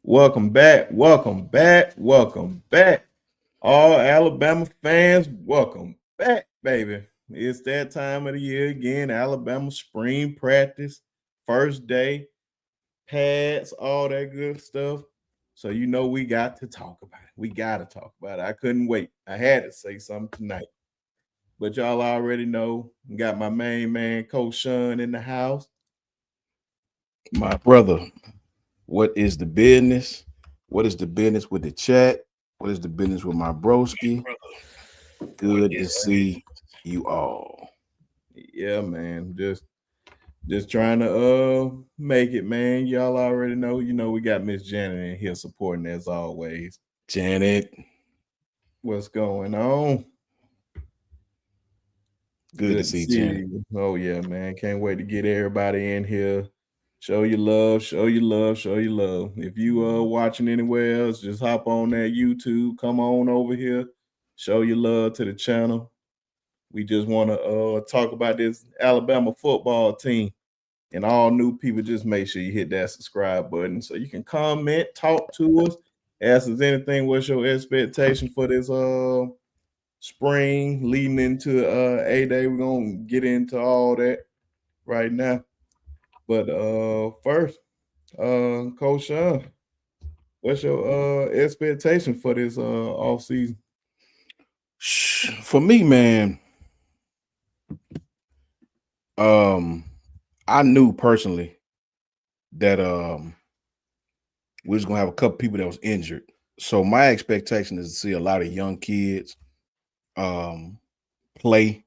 Welcome back, welcome back, welcome back. All Alabama fans, welcome back, baby. It's that time of the year again. Alabama spring practice, first day, pads, all that good stuff. So you know we got to talk about it. We got to talk about it. I couldn't wait. I had to say something tonight. But y'all already know, got my main man, Coach Sean, in the house. My brother, what is the business? What is the business with the chat? What is the business with my broski? Good to see you all. Yeah, man. Just trying to make it, man. Y'all already know. You know we got Miss Janet in here supporting as always. Janet, What's going on? good to Good to see see Janet. you. Oh yeah, man. Can't wait to get everybody in here. Show your love, show your love, show your love. If you watching anywhere else, just hop on that YouTube. Come on over here. Show your love to the channel. We just want to talk about this Alabama football team. And all new people, just make sure you hit that subscribe button so you can comment, talk to us, ask us anything. What's your expectation for this spring leading into A Day? We're gonna get into all that right now. But first, Coach Sean, what's your expectation for this off season? For me, man, um, I knew personally that we was gonna have a couple people that was injured. So my expectation is to see a lot of young kids um play.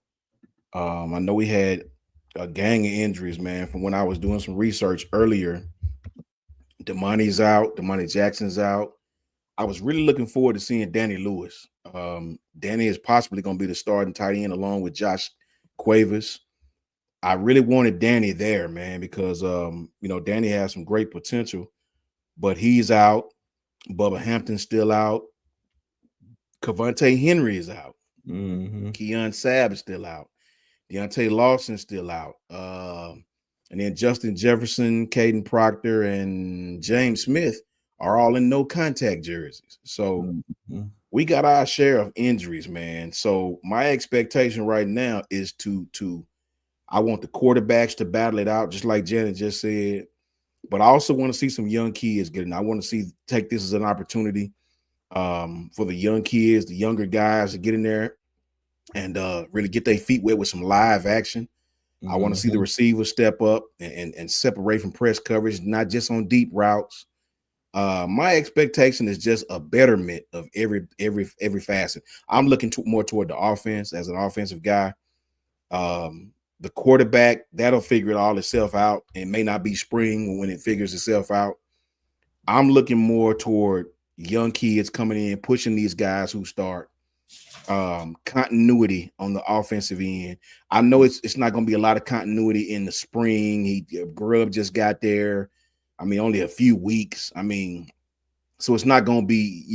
I know we had a gang of injuries, man, from when I was doing some research earlier. Damani's out, Damani Jackson's out. I was really looking forward to seeing Danny Lewis. Danny is possibly going to be the starting tight end along with Josh Cuevas. I really wanted Danny there, man, because Danny has some great potential, but he's out. Bubba Hampton's still out. Cavante Henry is out. Mm-hmm. Keon Sabb is still out. Deontay Lawson's still out. And then Justin Jefferson, Caden Proctor, and James Smith are all in no contact jerseys. So Mm-hmm. we got our share of injuries, man. So my expectation right now is to I want the quarterbacks to battle it out, just like Janet just said. But I also want to see some young kids getting. I want to take this as an opportunity for the young kids, the younger guys to get in there and really get their feet wet with some live action. I want to see the Mm-hmm. receivers step up and separate from press coverage, not just on deep routes. My expectation is just a betterment of every facet. I'm looking more toward the offense as an offensive guy. The quarterback, that'll figure it all itself out. It may not be spring when it figures itself out. I'm looking more toward young kids coming in, pushing these guys who start continuity on the offensive end. I know it's not going to be a lot of continuity in the spring. Grubb just got there. I mean, only a few weeks. I mean, so it's not going to be,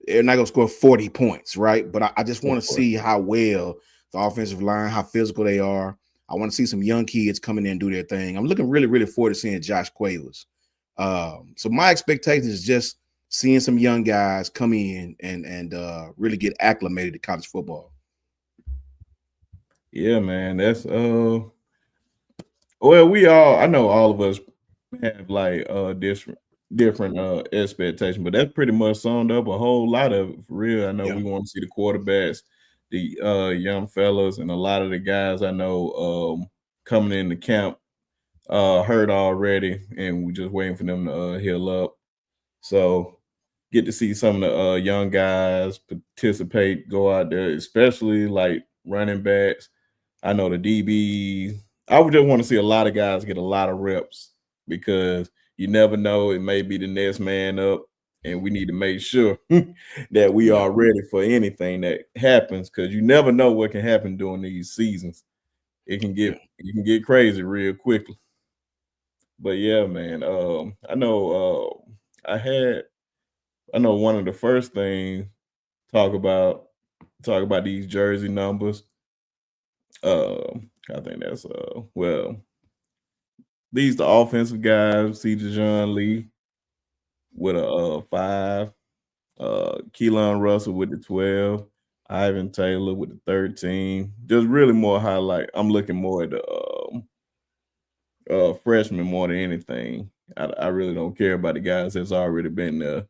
they're not going to score 40 points, right? But I just Of want to course. see how well the offensive line, how physical they are. I want to see some young kids come in and do their thing. I'm looking really, really forward to seeing Josh Cuevas. So my expectation is just seeing some young guys come in and really get acclimated to college football. Yeah, man. That's well, I know all of us have like different expectations, but that's pretty much summed up a whole lot of it for real. I know Yeah. we want to see the quarterbacks, the young fellas, and a lot of the guys I know coming in the camp hurt already, and we just waiting for them to heal up. So get to see some of the young guys participate, go out there, especially like running backs. I know the DB. I would just want to see a lot of guys get a lot of reps because you never know. It may be the next man up, and we need to make sure that we Yeah. are ready for anything that happens because you never know what can happen during these seasons. Yeah. It can get crazy real quickly. But yeah, man. I know. I know one of the first things talk about talk about these jersey numbers. I think that's well, these the offensive guys, see John Lee. with a 5. Keelan Russell with the 12. Ivan Taylor with the 13. Just really more highlight. I'm looking more at the freshmen more than anything. I really don't care about the guys that's already been there.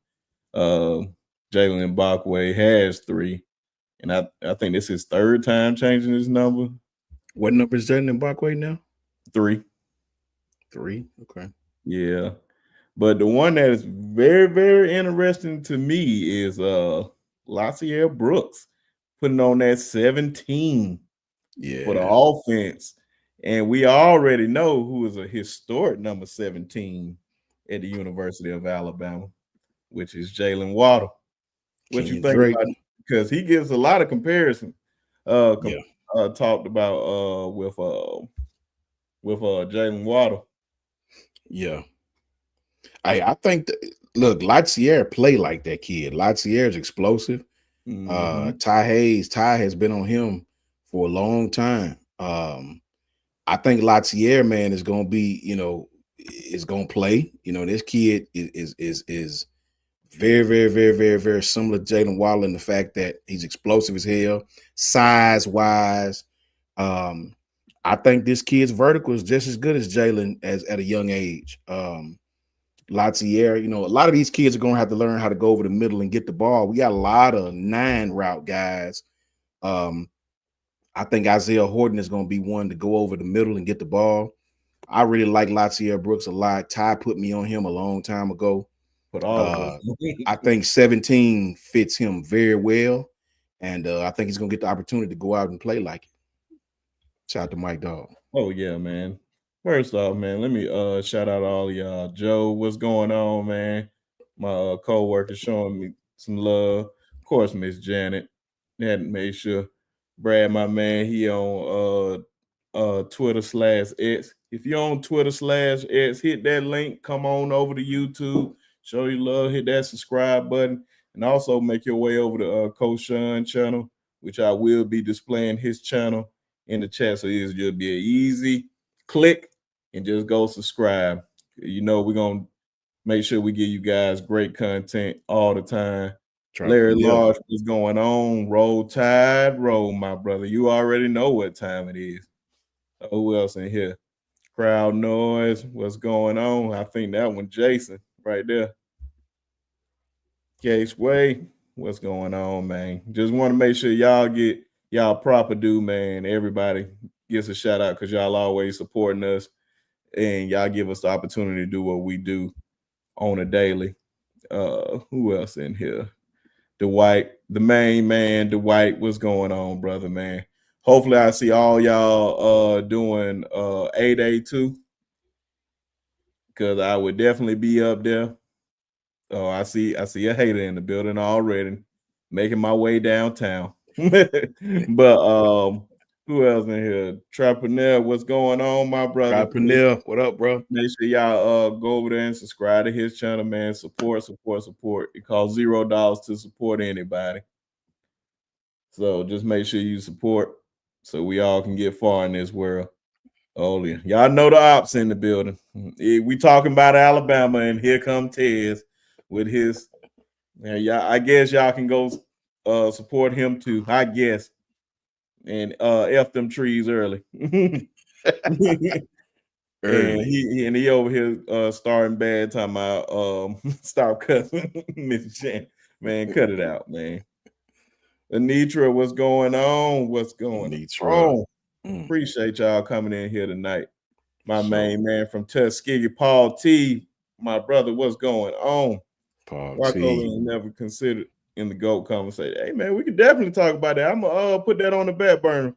Jalen Mbakwe has 3, and I think this is his 3rd time changing his number. What number is Jalen Mbakwe now? 3. 3. Okay. Yeah. But the one that is very, very interesting to me is Lacier Brooks putting on that 17 for the offense. And we already know who is a historic number 17 at the University of Alabama, which is Jalen Waddle. What you think about it? Because he gives a lot of comparison. Talked about with Jalen Waddle. Yeah. I think look, Lacier play like that kid. Lacier is explosive. Ty has been on him for a long time. I think Lacier, man, is gonna be, is gonna play. This kid is very, very, very, very, very similar to Jalen Waddle in the fact that he's explosive as hell, size wise. I think this kid's vertical is just as good as Jalen as at a young age. Lacier, a lot of these kids are going to have to learn how to go over the middle and get the ball. We got a lot of 9 route guys. I think Isaiah Horton is going to be one to go over the middle and get the ball. I really like Lacier Brooks a lot. Ty put me on him a long time ago. But I think 17 fits him very well. And I think he's going to get the opportunity to go out and play like it. Shout out to Mike Dog. Oh, yeah, man. First off, man, let me shout out all y'all. Joe, what's going on, man? My co-worker showing me some love. Of course, Miss Janet. Had to make sure. Brad, my man, he on Twitter/X. If you're on Twitter/X, hit that link. Come on over to YouTube. Show your love. Hit that subscribe button. And also make your way over to Coach Sean channel, which I will be displaying his channel in the chat. So it'll just be an easy click and just go subscribe. We're going to make sure we give you guys great content all the time. Larry Large, what's going on? Roll Tide, roll, my brother. You already know what time it is. Who else in here? Crowd noise, what's going on? I think that one, Jason, right there. Case Way, what's going on, man? Just want to make sure y'all get y'all proper due, man. Everybody gets a shout out because y'all always supporting us and y'all give us the opportunity to do what we do on a daily. Who else in here? Dwight, the main man, Dwight, what's going on, brother, man? Hopefully I see all y'all doing 8A2 because I would definitely be up there. Oh, I see a hater in the building already, making my way downtown. But who else in here? Trapreneur, what's going on, my brother? Trapreneur, what up, bro? Make sure y'all go over there and subscribe to his channel, man. Support. It costs $0 to support anybody. So just make sure you support so we all can get far in this world. Oh, yeah. Y'all know the ops in the building. We talking about Alabama, and here come Tez with his. Yeah, I guess y'all can go support him too. I guess, and F them trees early. And he over here starting bad, talking about stop cussing, Miss Jen. Man, cut it out, man. Anitra, what's going on? What's going on? Appreciate y'all coming in here tonight. My main man from Tuskegee, Paul T. My brother, what's going on? Paul Walk T. over and never considered in the GOAT conversation. Hey, man, we can definitely talk about that. I'm going to put that on the back burner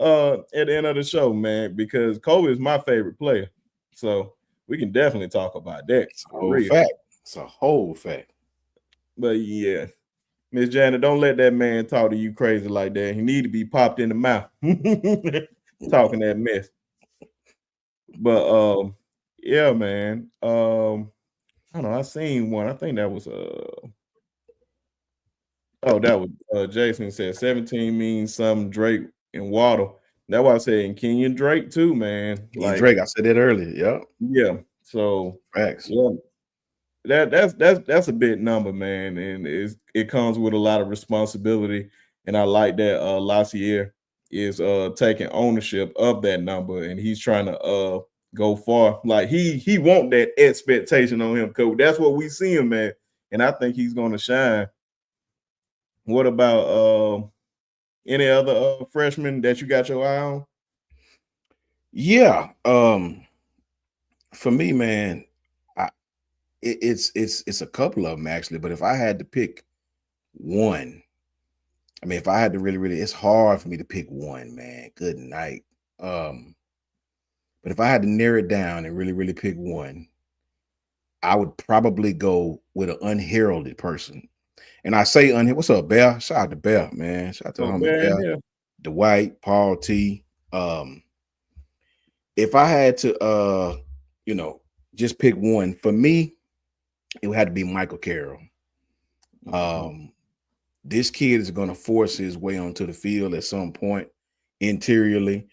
at the end of the show, man, because Kobe is my favorite player. So we can definitely talk about that. It's a whole fact. It's a whole fact. But yeah, Miss Janet, don't let that man talk to you crazy like that. He need to be popped in the mouth. Talking that mess. But yeah, man. I don't know. I seen one. I think that was Jason said 17 means something Drake and Waddle. That's why I said Kenyon Drake too, man. Like Drake, I said that earlier. Yeah. So facts. Yeah. That's a big number, man, and it comes with a lot of responsibility. And I like that Lassier is taking ownership of that number, and he's trying to go far. Like he want that expectation on him, coach. That's what we see him, man, and I think he's going to shine. What about any other freshmen that you got your eye on? Yeah. For me, man, it's a couple of them actually. But if I had to pick one, I mean, if I had to really, it's hard for me to pick one, man. Good night. But if I had to narrow it down and really pick one, I would probably go with an unheralded person. And I say unheralded. What's up, Bear? Shout out to Bear, man. Shout out to Oh homie Bear, man, yeah. Dwight, Paul T. If I had to just pick one, for me, it would have to be Michael Carroll. This kid is going to force his way onto the field at some point interiorly.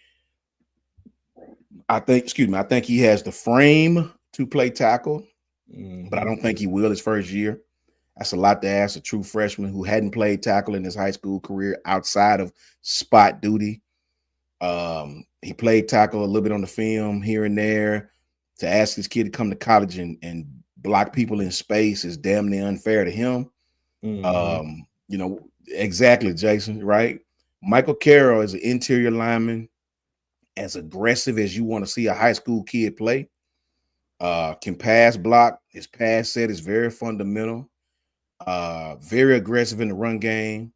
I think he has the frame to play tackle, but I don't think he will his first year. That's a lot to ask a true freshman who hadn't played tackle in his high school career outside of spot duty. He played tackle a little bit on the film here and there. To ask this kid to come to college and block people in space is damn near unfair to him. Exactly, Jason, right? Michael Carroll is an interior lineman, as aggressive as you want to see a high school kid play. Can pass block. His pass set is very fundamental. Very aggressive in the run game.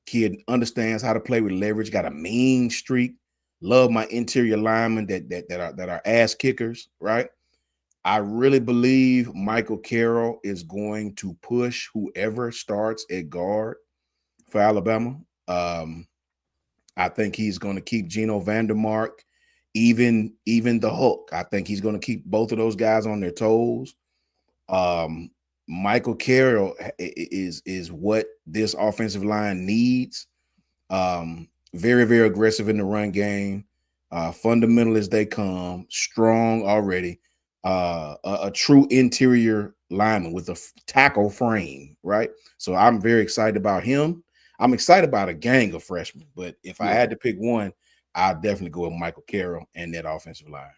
Kid understands how to play with leverage. Got a mean streak. Love my interior linemen that are ass kickers, right? I really believe Michael Carroll is going to push whoever starts at guard for Alabama. I think he's going to keep Geno Vandermark, even the Hulk. I think he's going to keep both of those guys on their toes. Michael Carroll is what this offensive line needs. Very, very aggressive in the run game. Fundamental as they come, strong already. A true interior lineman with a tackle frame, right? So I'm very excited about him. I'm excited about a gang of freshmen, but if I had to pick one, I'd definitely go with Michael Carroll and that offensive line.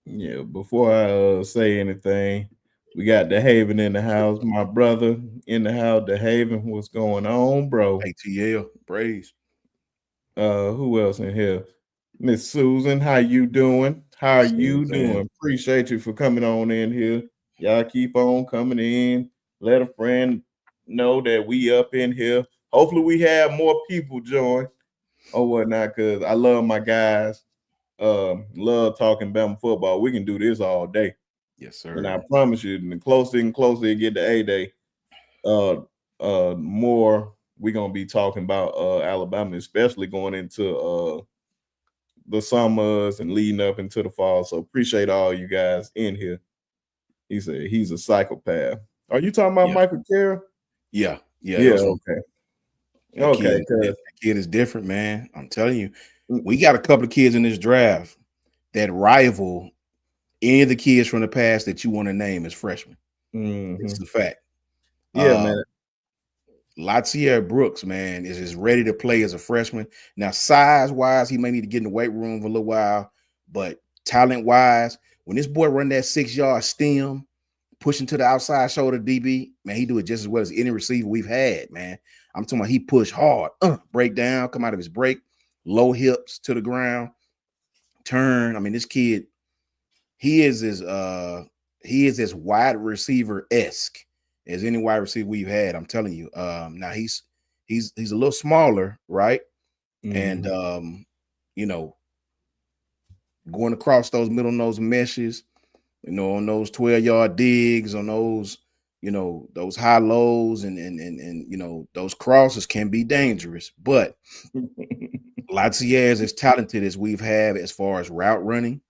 Yeah, before I say anything, we got DeHaven in the house. My brother in the house, DeHaven. What's going on, bro? ATL, praise. Who else in here? Miss Susan, how you doing? How are you Susan. doing? Appreciate you for coming on in here. Y'all keep on coming in. Let a friend know that we up in here. Hopefully we have more people join or whatnot, because I love my guys. Love talking Bama football. We can do this all day. Yes, sir. And I promise you, the closer and closer you get to A-Day, more we're gonna be talking about Alabama, especially going into the summers and leading up into the fall. So appreciate all you guys in here. He said he's a psychopath. Are you talking about Michael Carroll? Yeah. Okay. That kid is different, man. I'm telling you, we got a couple of kids in this draft that rival any of the kids from the past that you want to name as freshmen. It's the fact. Yeah, man. Latsier Brooks, man, is as ready to play as a freshman. Now, size-wise, he may need to get in the weight room for a little while, but talent-wise, when this boy run that 6-yard stem, pushing to the outside shoulder DB, man, he do it just as well as any receiver we've had, man. I'm talking about he push hard, break down, come out of his break, low hips to the ground, turn. I mean, this kid, he is as wide receiver-esque as any wide receiver we've had. I'm telling you. Now he's a little smaller, right? And going across those middle nose meshes, on those 12-yard digs, on those, those high lows and those crosses can be dangerous. But Latsier is as talented as we've had as far as route running,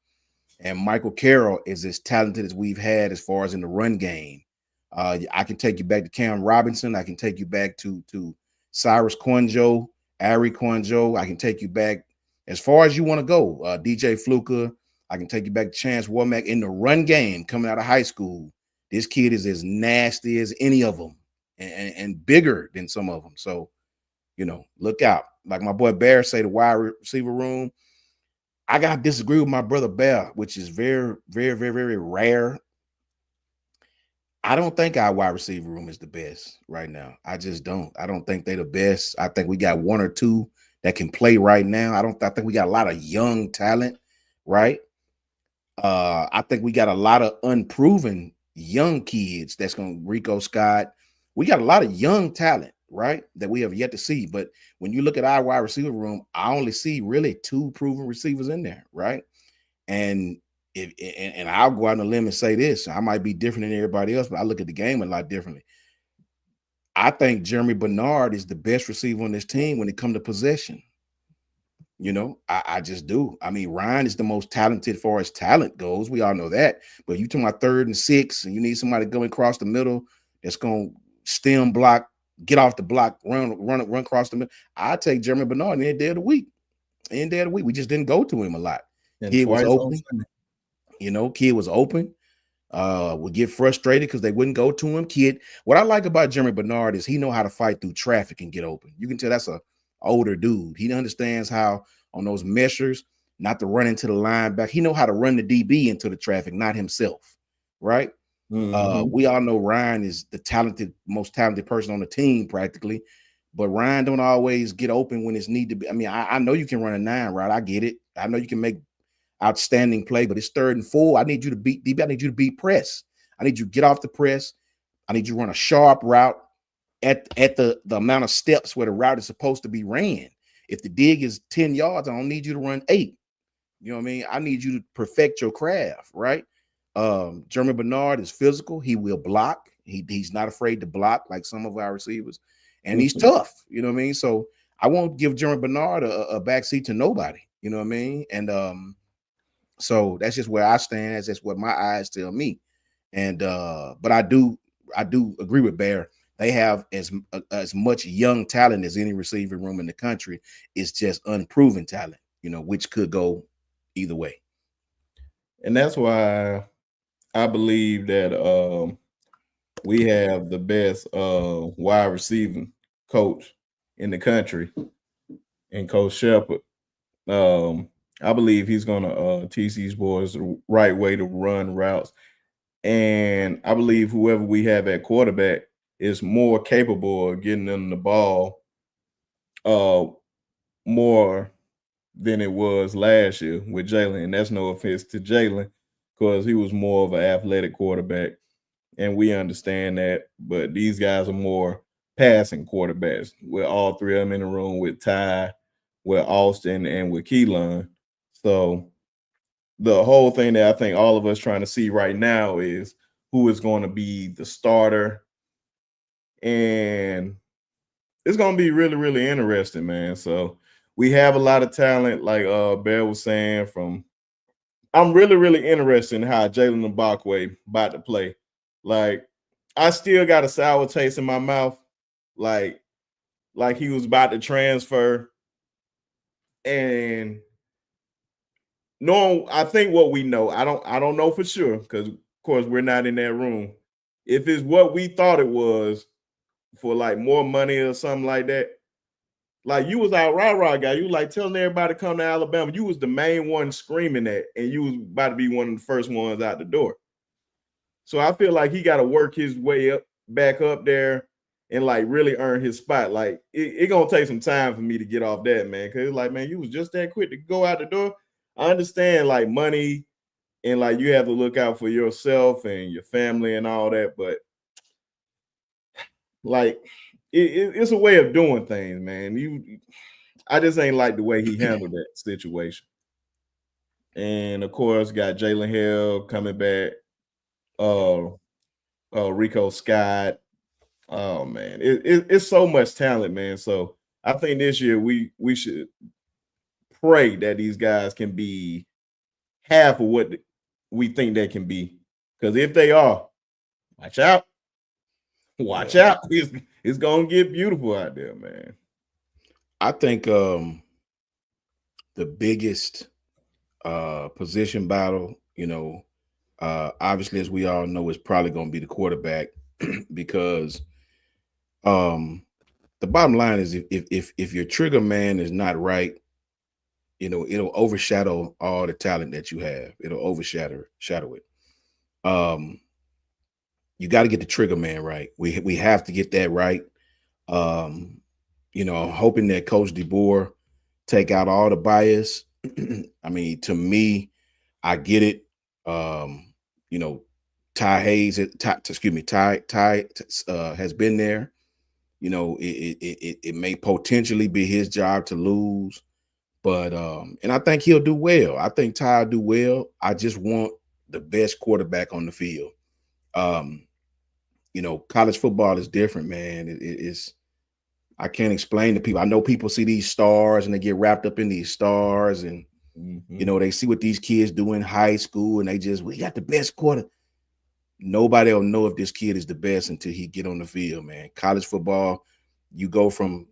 and Michael Carroll is as talented as we've had as far as in the run game. I can take you back to Cam Robinson. I can take you back to Cyrus Quanjo, Ari Quanjo. I can take you back as far as you want to go. DJ Fluka. I can take you back to Chance Womack in the run game coming out of high school. This kid is as nasty as any of them, and bigger than some of them. So, look out. Like my boy Bear say, the wide receiver room. I gotta disagree with my brother Bear, which is very, very, very, very rare. I don't think our wide receiver room is the best right now. I just don't. I don't think they're the best. I think we got one or two that can play right now. I think we got a lot of young talent, right? I think we got a lot of unproven young kids that's going to Rico Scott. We got a lot of young talent, right? That we have yet to see. But when you look at our wide receiver room, I only see really 2 proven receivers in there, right? And and I'll go out on a limb and say this. I might be different than everybody else, but I look at the game a lot differently. I think Jeremy Bernard is the best receiver on this team when it comes to possession. I just do. I mean, Ryan is the most talented as far as talent goes. We all know that. But you talking about 3rd and 6, and you need somebody going across the middle that's going to stem block, get off the block, run across the middle. I take Jeremy Bernard any day of the week. Any day of the week. We just didn't go to him a lot. And Kid was open. Kid was open. Would get frustrated because they wouldn't go to him. Kid, what I like about Jeremy Bernard is he know how to fight through traffic and get open. You can tell that's a older dude. He understands how on those measures not to run into the linebacker. He know how to run the DB into the traffic, not himself, right? Mm-hmm. We all know Ryan is the most talented person on the team practically, but Ryan don't always get open when it's need to be. I mean, I know you can run a 9 route. I get it. I know you can make outstanding play, but it's 3rd and 4. I need you to beat DB. I need you to beat press. I need you to get off the press. I need you to run a sharp route at the amount of steps where the route is supposed to be ran. If the dig is 10 yards, I don't need you to run 8. You know what I mean? I need you to perfect your craft, right? Jeremy Bernard is physical. He will block. He's not afraid to block like some of our receivers. And he's tough. You know what I mean? So I won't give Jeremy Bernard a backseat to nobody. You know what I mean? And so that's just where I stand. That's what my eyes tell me. And but I do agree with Bear. They have as much young talent as any receiving room in the country. It's just unproven talent, which could go either way. And that's why I believe that we have the best wide receiving coach in the country, and Coach Shepard. I believe he's going to teach these boys the right way to run routes. And I believe whoever we have at quarterback is more capable of getting them the ball more than it was last year with Jalen. And that's no offense to Jalen, because he was more of an athletic quarterback, and we understand that. But these guys are more passing quarterbacks, with all 3 of them in the room, with Ty, with Austin, and with Keelan. So the whole thing that I think all of us trying to see right now is who is going to be the starter. And it's going to be really, really interesting, man. So we have a lot of talent, like Bear was saying. I'm really, really interested in how Jalen Mbakwe about to play. Like, I still got a sour taste in my mouth, like he was about to transfer. And no, I think what we know, I don't know for sure, because of course we're not in that room. If it's what we thought it was, for like more money or something like that, like you was our rah-rah guy, you like telling everybody to come to Alabama. You was the main one screaming that, and you was about to be one of the first ones out the door. So I feel like he got to work his way back up there and like really earn his spot. Like it gonna take some time for me to get off that, man. Cause it's like, man, you was just that quick to go out the door. I understand like money and like you have to look out for yourself and your family and all that, but like it's a way of doing things, man. I just ain't like the way he handled that situation. And of course, got Jalen Hill coming back, Rico Scott. Oh man, it's so much talent, man. So I think this year we should pray that these guys can be half of what we think they can be. Because if they are, watch out. Watch out. It's gonna get beautiful out there, man. I think the biggest position battle, Obviously, as we all know, it's probably going to be the quarterback because the bottom line is if your trigger man is not right, it'll overshadow all the talent that you have. It'll overshadow it. You got to get the trigger man right. We have to get that right. Hoping that Coach DeBoer take out all the bias. I mean, to me, I get it. Ty Hayes, Ty has been there. It may potentially be his job to lose, but and I think he'll do well. I think Ty will do well. I just want the best quarterback on the field. College football is different, man. It's I can't explain to people. I know people see these stars and they get wrapped up in these stars, and they see what these kids do in high school, and we got the best quarter. Nobody will know if this kid is the best until he get on the field, man. College football, you go from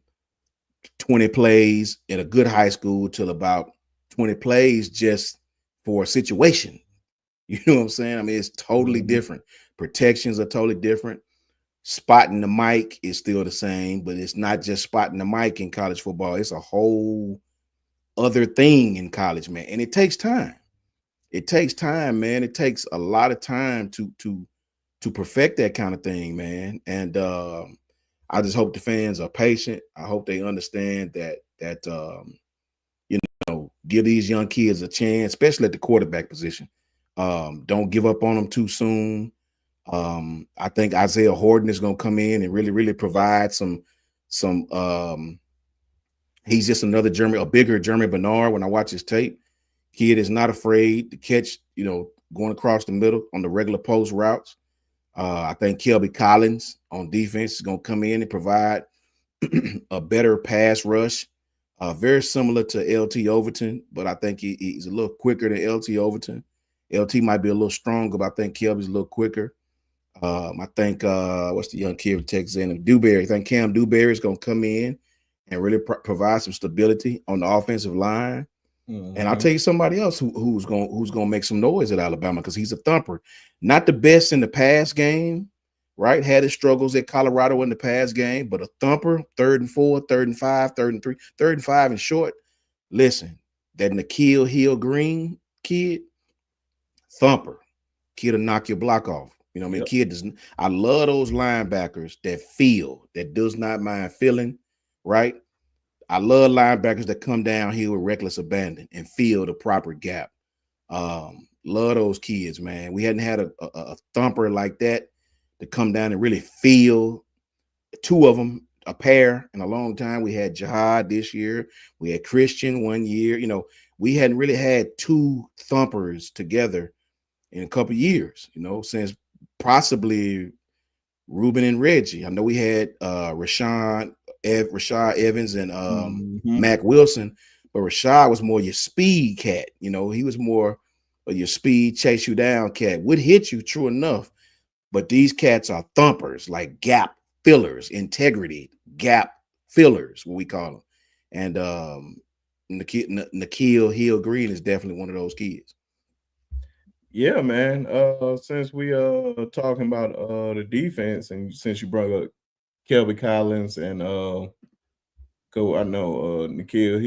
20 plays in a good high school till about 20 plays just for a situation. You know what I'm saying? I mean, it's totally different. Protections are totally different. Spotting the mic is still the same, but it's not just spotting the mic in college football. It's a whole other thing in college, man. And it takes time. It takes time, man. It takes a lot of time to perfect that kind of thing, man. And I just hope the fans are patient. I hope they understand that give these young kids a chance, especially at the quarterback position. Don't give up on them too soon. I think Isaiah Horton is going to come in and really, really provide some. He's just a bigger Jeremy Bernard. When I watch his tape, kid is not afraid to catch, going across the middle on the regular post routes. I think Kelby Collins on defense is going to come in and provide a better pass rush, very similar to LT Overton, but I think he's a little quicker than LT Overton. LT might be a little stronger, but I think Kelby's a little quicker. I think what's the young kid from Texas A&M? Dewberry. I think Cam Dewberry is going to come in and really provide some stability on the offensive line. And I'll tell you somebody else who's going to make some noise at Alabama, because he's a thumper. Not the best in the pass game, right? Had his struggles at Colorado in the pass game, but a thumper, 3rd and 4, 3rd and 5, 3rd and 3, 3rd and 5 and short. Listen, that N'Keal Hill-Green kid, thumper. Kid will knock your block off. You know what I mean? Kid doesn't. I love those linebackers that does not mind feeling, right? I love linebackers that come down here with reckless abandon and feel the proper gap. Love those kids, man. We hadn't had a thumper like that to come down and really feel. Two of them, a pair, in a long time. We had Jihad this year. We had Christian one year. We hadn't really had two thumpers together in a couple of years, since possibly Ruben and Reggie. I know we had Rashad Evans and Mac Wilson, but Rashad was more your speed cat. He was more your speed, chase you down cat. Would hit you, true enough, but these cats are thumpers, like gap fillers, integrity gap fillers, what we call them. And N'Keal Hill-Green is definitely one of those kids. Yeah, man. Since we talking about the defense, and since you brought up Kelby Collins and N'Keal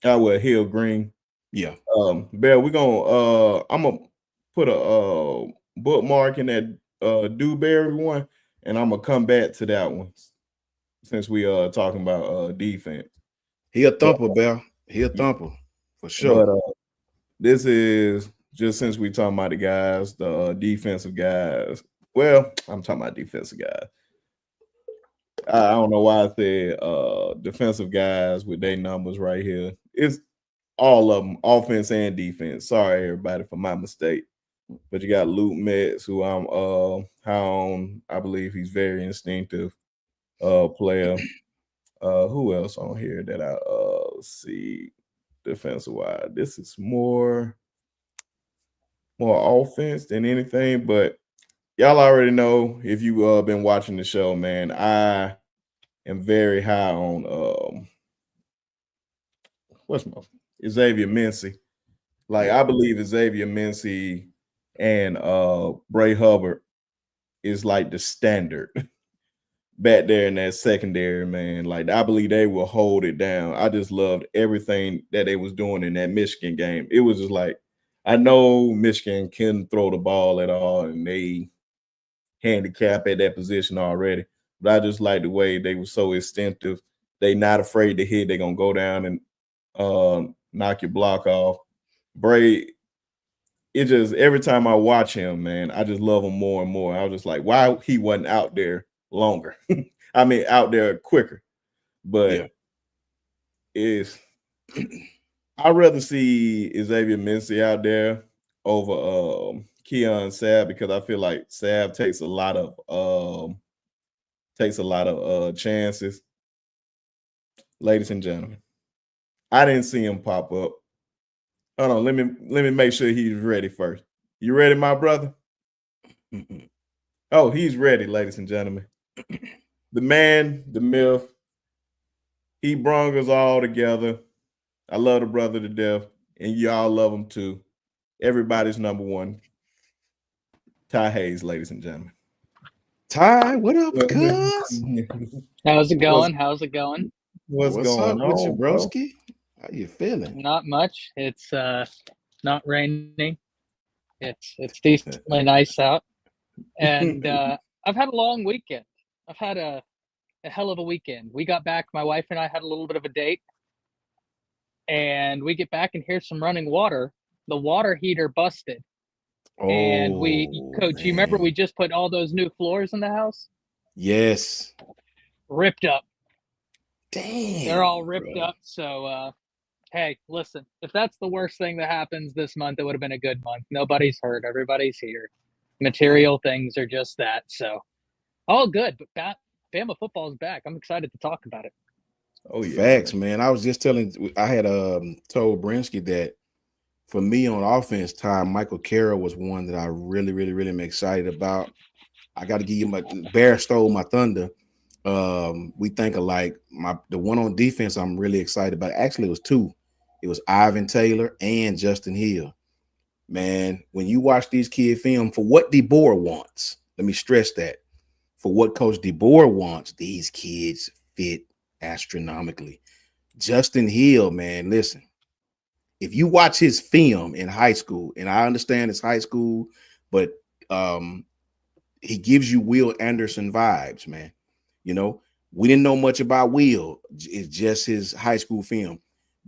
Hill, Hill-Green. Yeah. Bear, we're gonna I'm gonna put a bookmark in that Dewberry one, and I'm gonna come back to that one since we talking about defense. He a thumper, Bear. He a thumper for sure. But this is just since we talking about the guys, the defensive guys. Well, I'm talking about defensive guys. I don't know why I said defensive guys with their numbers right here. It's all of them, offense and defense. Sorry, everybody, for my mistake. But you got Luke Metz, who I'm I believe he's very instinctive player. Who else on here that I see defensive wise? This is more offense than anything, but y'all already know, if you been watching the show, man, I am very high on Xavier Mincy. Like, I believe Xavier Mincy and Bray Hubbard is like the standard back there in that secondary, man. Like I believe they will hold it down. I just loved everything that they was doing in that Michigan game. It was just like I know Michigan can throw the ball at all, and they handicap at that position already. But I just like the way they were so instinctive. They not afraid to hit. They're gonna go down and knock your block off. Bray, it just every time I watch him, man, I just love him more and more. I was just like, why he wasn't out there longer? I mean, out there quicker. But it's I'd rather see Xavier Mincy out there over Keon Sabb because I feel like Sabb takes a lot of chances. Ladies and gentlemen, I didn't see him pop up. Hold on, let me make sure he's ready first. You ready, my brother? Oh, he's ready, ladies and gentlemen. The man, the myth, he brung us all together. I love the brother to death, and y'all love him too. Everybody's number one, Ty Hayes, ladies and gentlemen. Ty, what up, cuz? How's it going? How's it going? What's going up with you, on, bro? broski? How you feeling? Not much. It's not raining. It's decently nice out, and I've had a long weekend. I've had a hell of a weekend. We got back. My wife and I had a little bit of a date, and we get back and here's some running water. The water heater busted, and Coach, you remember we just put all those new floors in the house? Yes. Ripped up. Damn. They're all ripped up. So, hey, listen, if that's the worst thing that happens this month, it would have been a good month. Nobody's hurt. Everybody's here. Material things are just that. So, all good. But Bama football is back. I'm excited to talk about it. Oh, yeah. Facts, man. I was just I had told Brinsky that for me on offense time, Michael Carroll was one that I really, really, really am excited about. I got to give you Bear stole my thunder. We think of like the one on defense I'm really excited about. Actually, it was two. It was Ivan Taylor and Justin Hill. Man, when you watch these kids film for what DeBoer wants, let me stress that. For what Coach DeBoer wants, these kids fit astronomically. Justin Hill, man, listen. If you watch his film in high school, and I understand it's high school, but he gives you Will Anderson vibes, man. You know, we didn't know much about Will. It's just his high school film.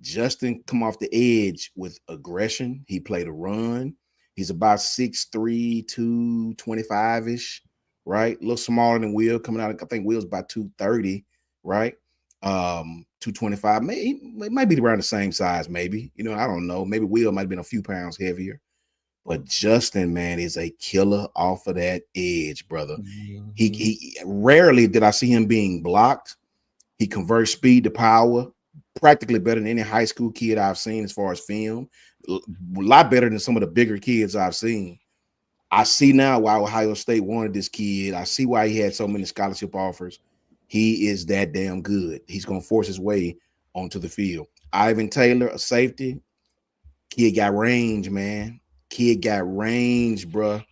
Justin come off the edge with aggression. He played a run. He's about 6'3", 225-ish, right? A little smaller than Will coming out. I think Will's about 230, right? 225. It might be around the same size, maybe. You know, I don't know. Maybe Will might have been a few pounds heavier. But Justin, man, is a killer off of that edge, brother. Mm-hmm. He rarely did I see him being blocked. He converts speed to power, practically better than any high school kid I've seen as far as film. A lot better than some of the bigger kids I've seen. I see now why Ohio State wanted this kid. I see why he had so many scholarship offers. He is that damn good. He's going to force his way onto the field. Ivan Taylor, a safety. Kid got range, man. Kid got range, bruh.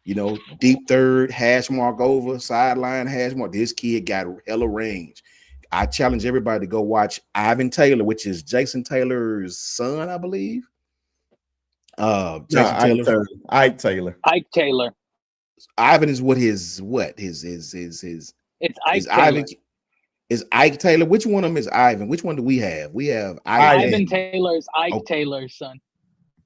You know, deep third, hash mark over, sideline, hash mark. This kid got hella range. I challenge everybody to go watch Ivan Taylor, which is Jason Taylor's son, I believe. Ike Taylor. Ivan is his it's Ike Taylor. Is Ike Taylor? Which one of them is Ivan? Which one do we have? We have Ivan Taylor's Ike Taylor's son.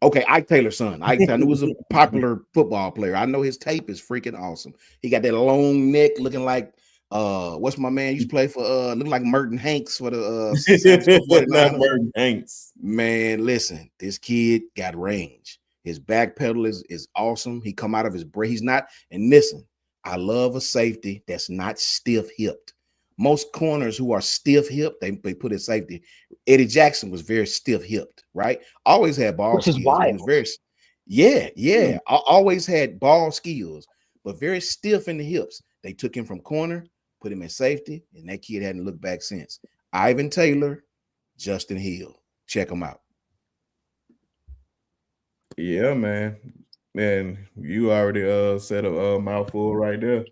Okay, Ike Taylor's son. Ike Taylor was a popular football player. I know his tape is freaking awesome. He got that long neck looking like what's my man used to play for looking like Merton Hanks for the not Merton Hanks. Man, listen, this kid got range. His back pedal is awesome. He come out of his break. He's not, and listen, I love a safety that's not stiff-hipped. Most corners who are stiff-hipped, they put in safety. Eddie Jackson was very stiff-hipped, right? Always had ball skills. Which is wild. He was very, always had ball skills, but very stiff in the hips. They took him from corner, put him in safety, and that kid hadn't looked back since. Ivan Taylor, Justin Hill. Check them out. Yeah, man. Man, you already said a mouthful right there.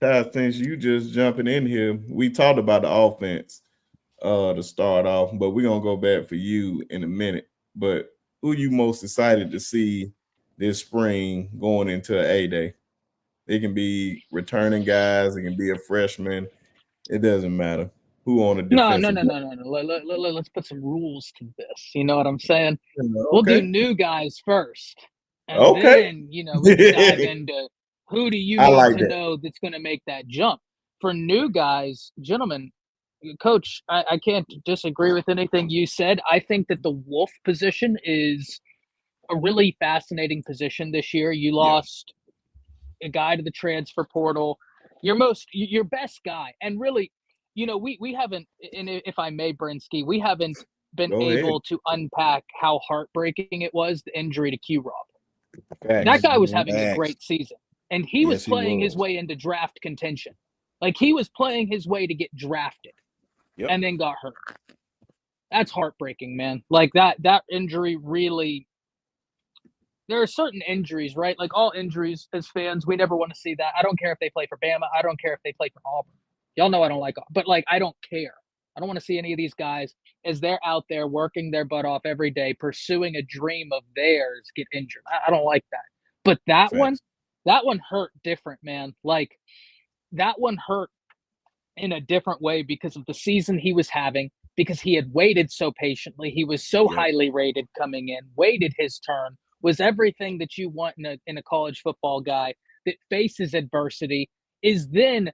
Ty, since you just jumping in here, we talked about the offense to start off, but we're gonna go back for you in a minute. But who you most excited to see this spring going into A-Day? It can be returning guys, it can be a freshman. It doesn't matter. Who on the No. defensive Let's put some rules to this. You know what I'm saying? We'll do Okay. new guys first, and Okay. then we can dive into who do you I need like to that. know that's going to make that jump. For new guys, gentlemen, Coach, I can't disagree with anything you said. I think that the Wolf position is a really fascinating position this year. You lost a guy to the transfer portal, your best guy, and really, we haven't. And if I may, Brinsky, we haven't been Go ahead. able to unpack how heartbreaking it was, the injury to Q Rob. That Facts. guy was having a Facts. great season, and he was Yes, he playing his was. way into draft contention. Like he was playing his way to get drafted, Yep. and then got hurt. That's heartbreaking, man. Like that injury really. There are certain injuries, right? Like all injuries as fans, we never want to see that. I don't care if they play for Bama. I don't care if they play for Auburn. Y'all know I don't like, but like I don't care. I don't want to see any of these guys as they're out there working their butt off every day, pursuing a dream of theirs, get injured. I don't like that. But that one hurt different, man. Like that one hurt in a different way because of the season he was having, because he had waited so patiently. He was so highly rated coming in, waited his turn, was everything that you want in a college football guy that faces adversity, is then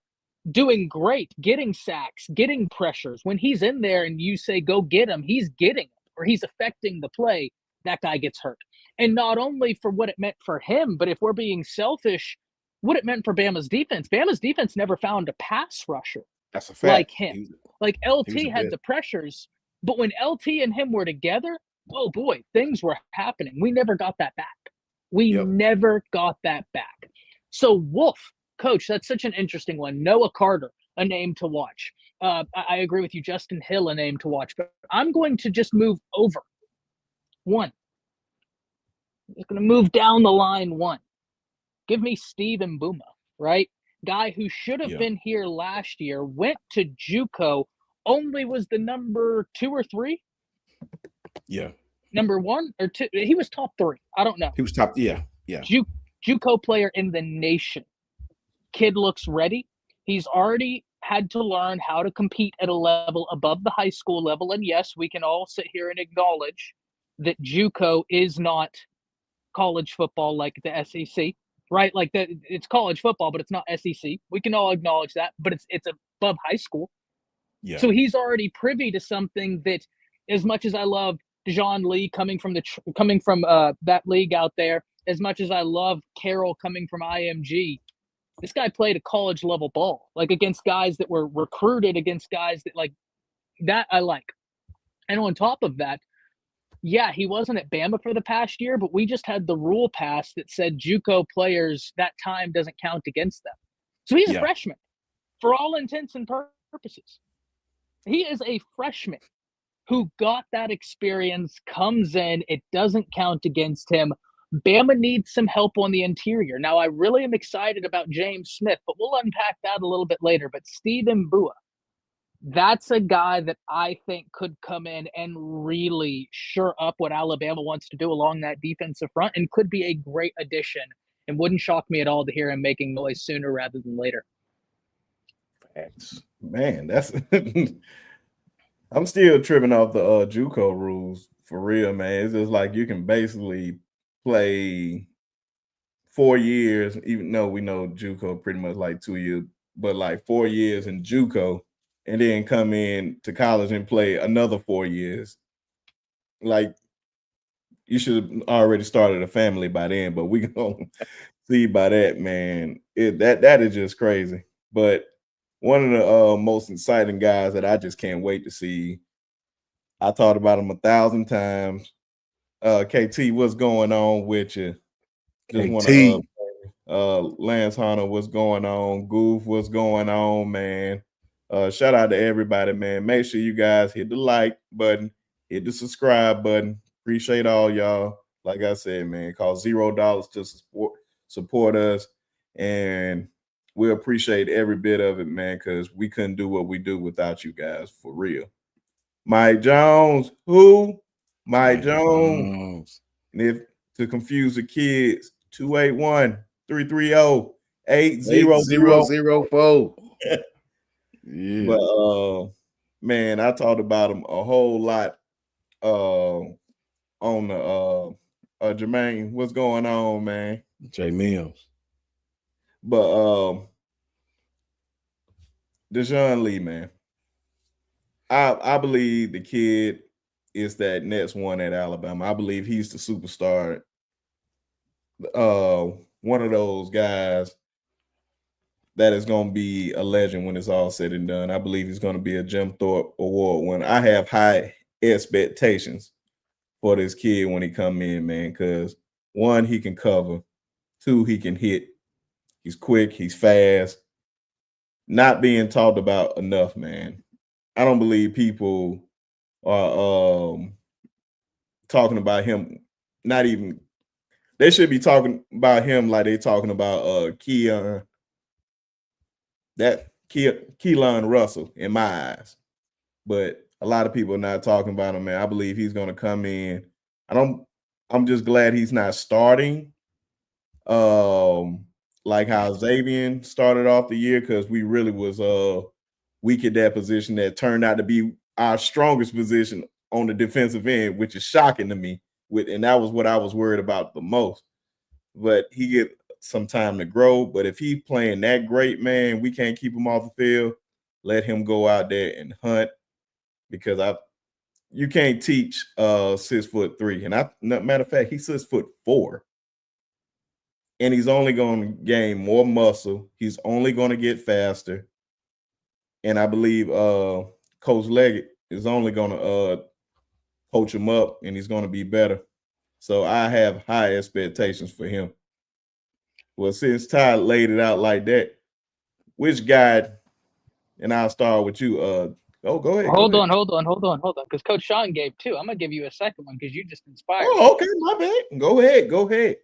doing great, getting sacks, getting pressures. When he's in there and you say, go get him, he's getting it, or he's affecting the play, that guy gets hurt. And not only for what it meant for him, but if we're being selfish, what it meant for Bama's defense. Bama's defense never found a pass rusher. That's a fact. Like him. Like LT had the pressures, but when LT and him were together, oh boy, things were happening. We never got that back. Never got that back. So Wolf, Coach, that's such an interesting one. Noah Carter, a name to watch. I agree with you. Justin Hill, a name to watch. But I'm going to just move over one. I'm just going to move down the line one. Give me Steve Mbuma, right? Guy who should have been here last year, went to JUCO, only was the number 2 or 3. Yeah. Number 1 or 2. He was top 3. I don't know. He was top. Yeah. JUCO player in the nation. Kid looks ready. He's already had to learn how to compete at a level above the high school level. And yes, we can all sit here and acknowledge that JUCO is not college football like the SEC. Right, like that, it's college football, but it's not SEC. We can all acknowledge that, but it's above high school. Yeah. So he's already privy to something that, as much as I love Dejoun Lee coming from that league out there, as much as I love Carroll coming from IMG, this guy played a college level ball, like against guys that were recruited, against guys that like that I like. And on top of that, yeah, he wasn't at Bama for the past year, but we just had the rule passed that said JUCO players, that time doesn't count against them. So he's a freshman for all intents and purposes. He is a freshman who got that experience, comes in, it doesn't count against him. Bama needs some help on the interior. Now, I really am excited about James Smith, but we'll unpack that a little bit later. But Steve Mbua, that's a guy that I think could come in and really shore up what Alabama wants to do along that defensive front and could be a great addition. And wouldn't shock me at all to hear him making noise sooner rather than later. Facts. Man, that's I'm still tripping off the JUCO rules for real, man. It's just like you can basically play 4 years, even though we know JUCO pretty much like 2 years, but like 4 years in JUCO, and then come in to college and play another 4 years. Like you should have already started a family by then, but we gonna see by that, man. That is just crazy. But one of the most exciting guys that I just can't wait to see. I talked about him 1,000 times. KT, what's going on with you? Just want to Lance Hunter, what's going on? Goof, what's going on, man? Shout out to everybody, man. Make sure you guys hit the like button, hit the subscribe button. Appreciate all y'all. like I said, man, it costs $0 to support us, and we appreciate every bit of it, man, because we couldn't do what we do without you guys, for real. Mike Jones, who? Mike Jones. And if to confuse the kids, 281-330-8004. Yeah. But man, I talked about him a whole lot on the Jermaine. What's going on, man? Jay Mills. But Deshaun Lee, man. I believe the kid is that next one at Alabama. I believe he's the superstar. One of those guys that is going to be a legend when it's all said and done. I believe he's going to be a Jim Thorpe Award winner. I have high expectations for this kid when he come in, man, because one, he can cover. Two, he can hit. He's quick. He's fast. Not being talked about enough, man. I don't believe people are talking about him. Not even they should be talking about him like they talking about Keelan Russell in my eyes. But a lot of people are not talking about him, man. I believe he's going to come in. I'm just glad he's not starting like how Xavier started off the year, because we really was weak at that position. That turned out to be our strongest position on the defensive end, which is shocking to me. And that was what I was worried about the most. But he get some time to grow. But if he's playing that great, man, we can't keep him off the field. Let him go out there and hunt, because you can't teach 6'3", and matter of fact, he's 6'4", and he's only going to gain more muscle. He's only going to get faster, and I believe Coach Leggett is only going to coach him up, and he's going to be better. So I have high expectations for him. Well, since Ty laid it out like that, which guy? And I'll start with you. Go ahead. Hold on. Because Coach Sean gave two. I'm gonna give you a second one because you just inspired. Oh, okay, my bad. Go ahead.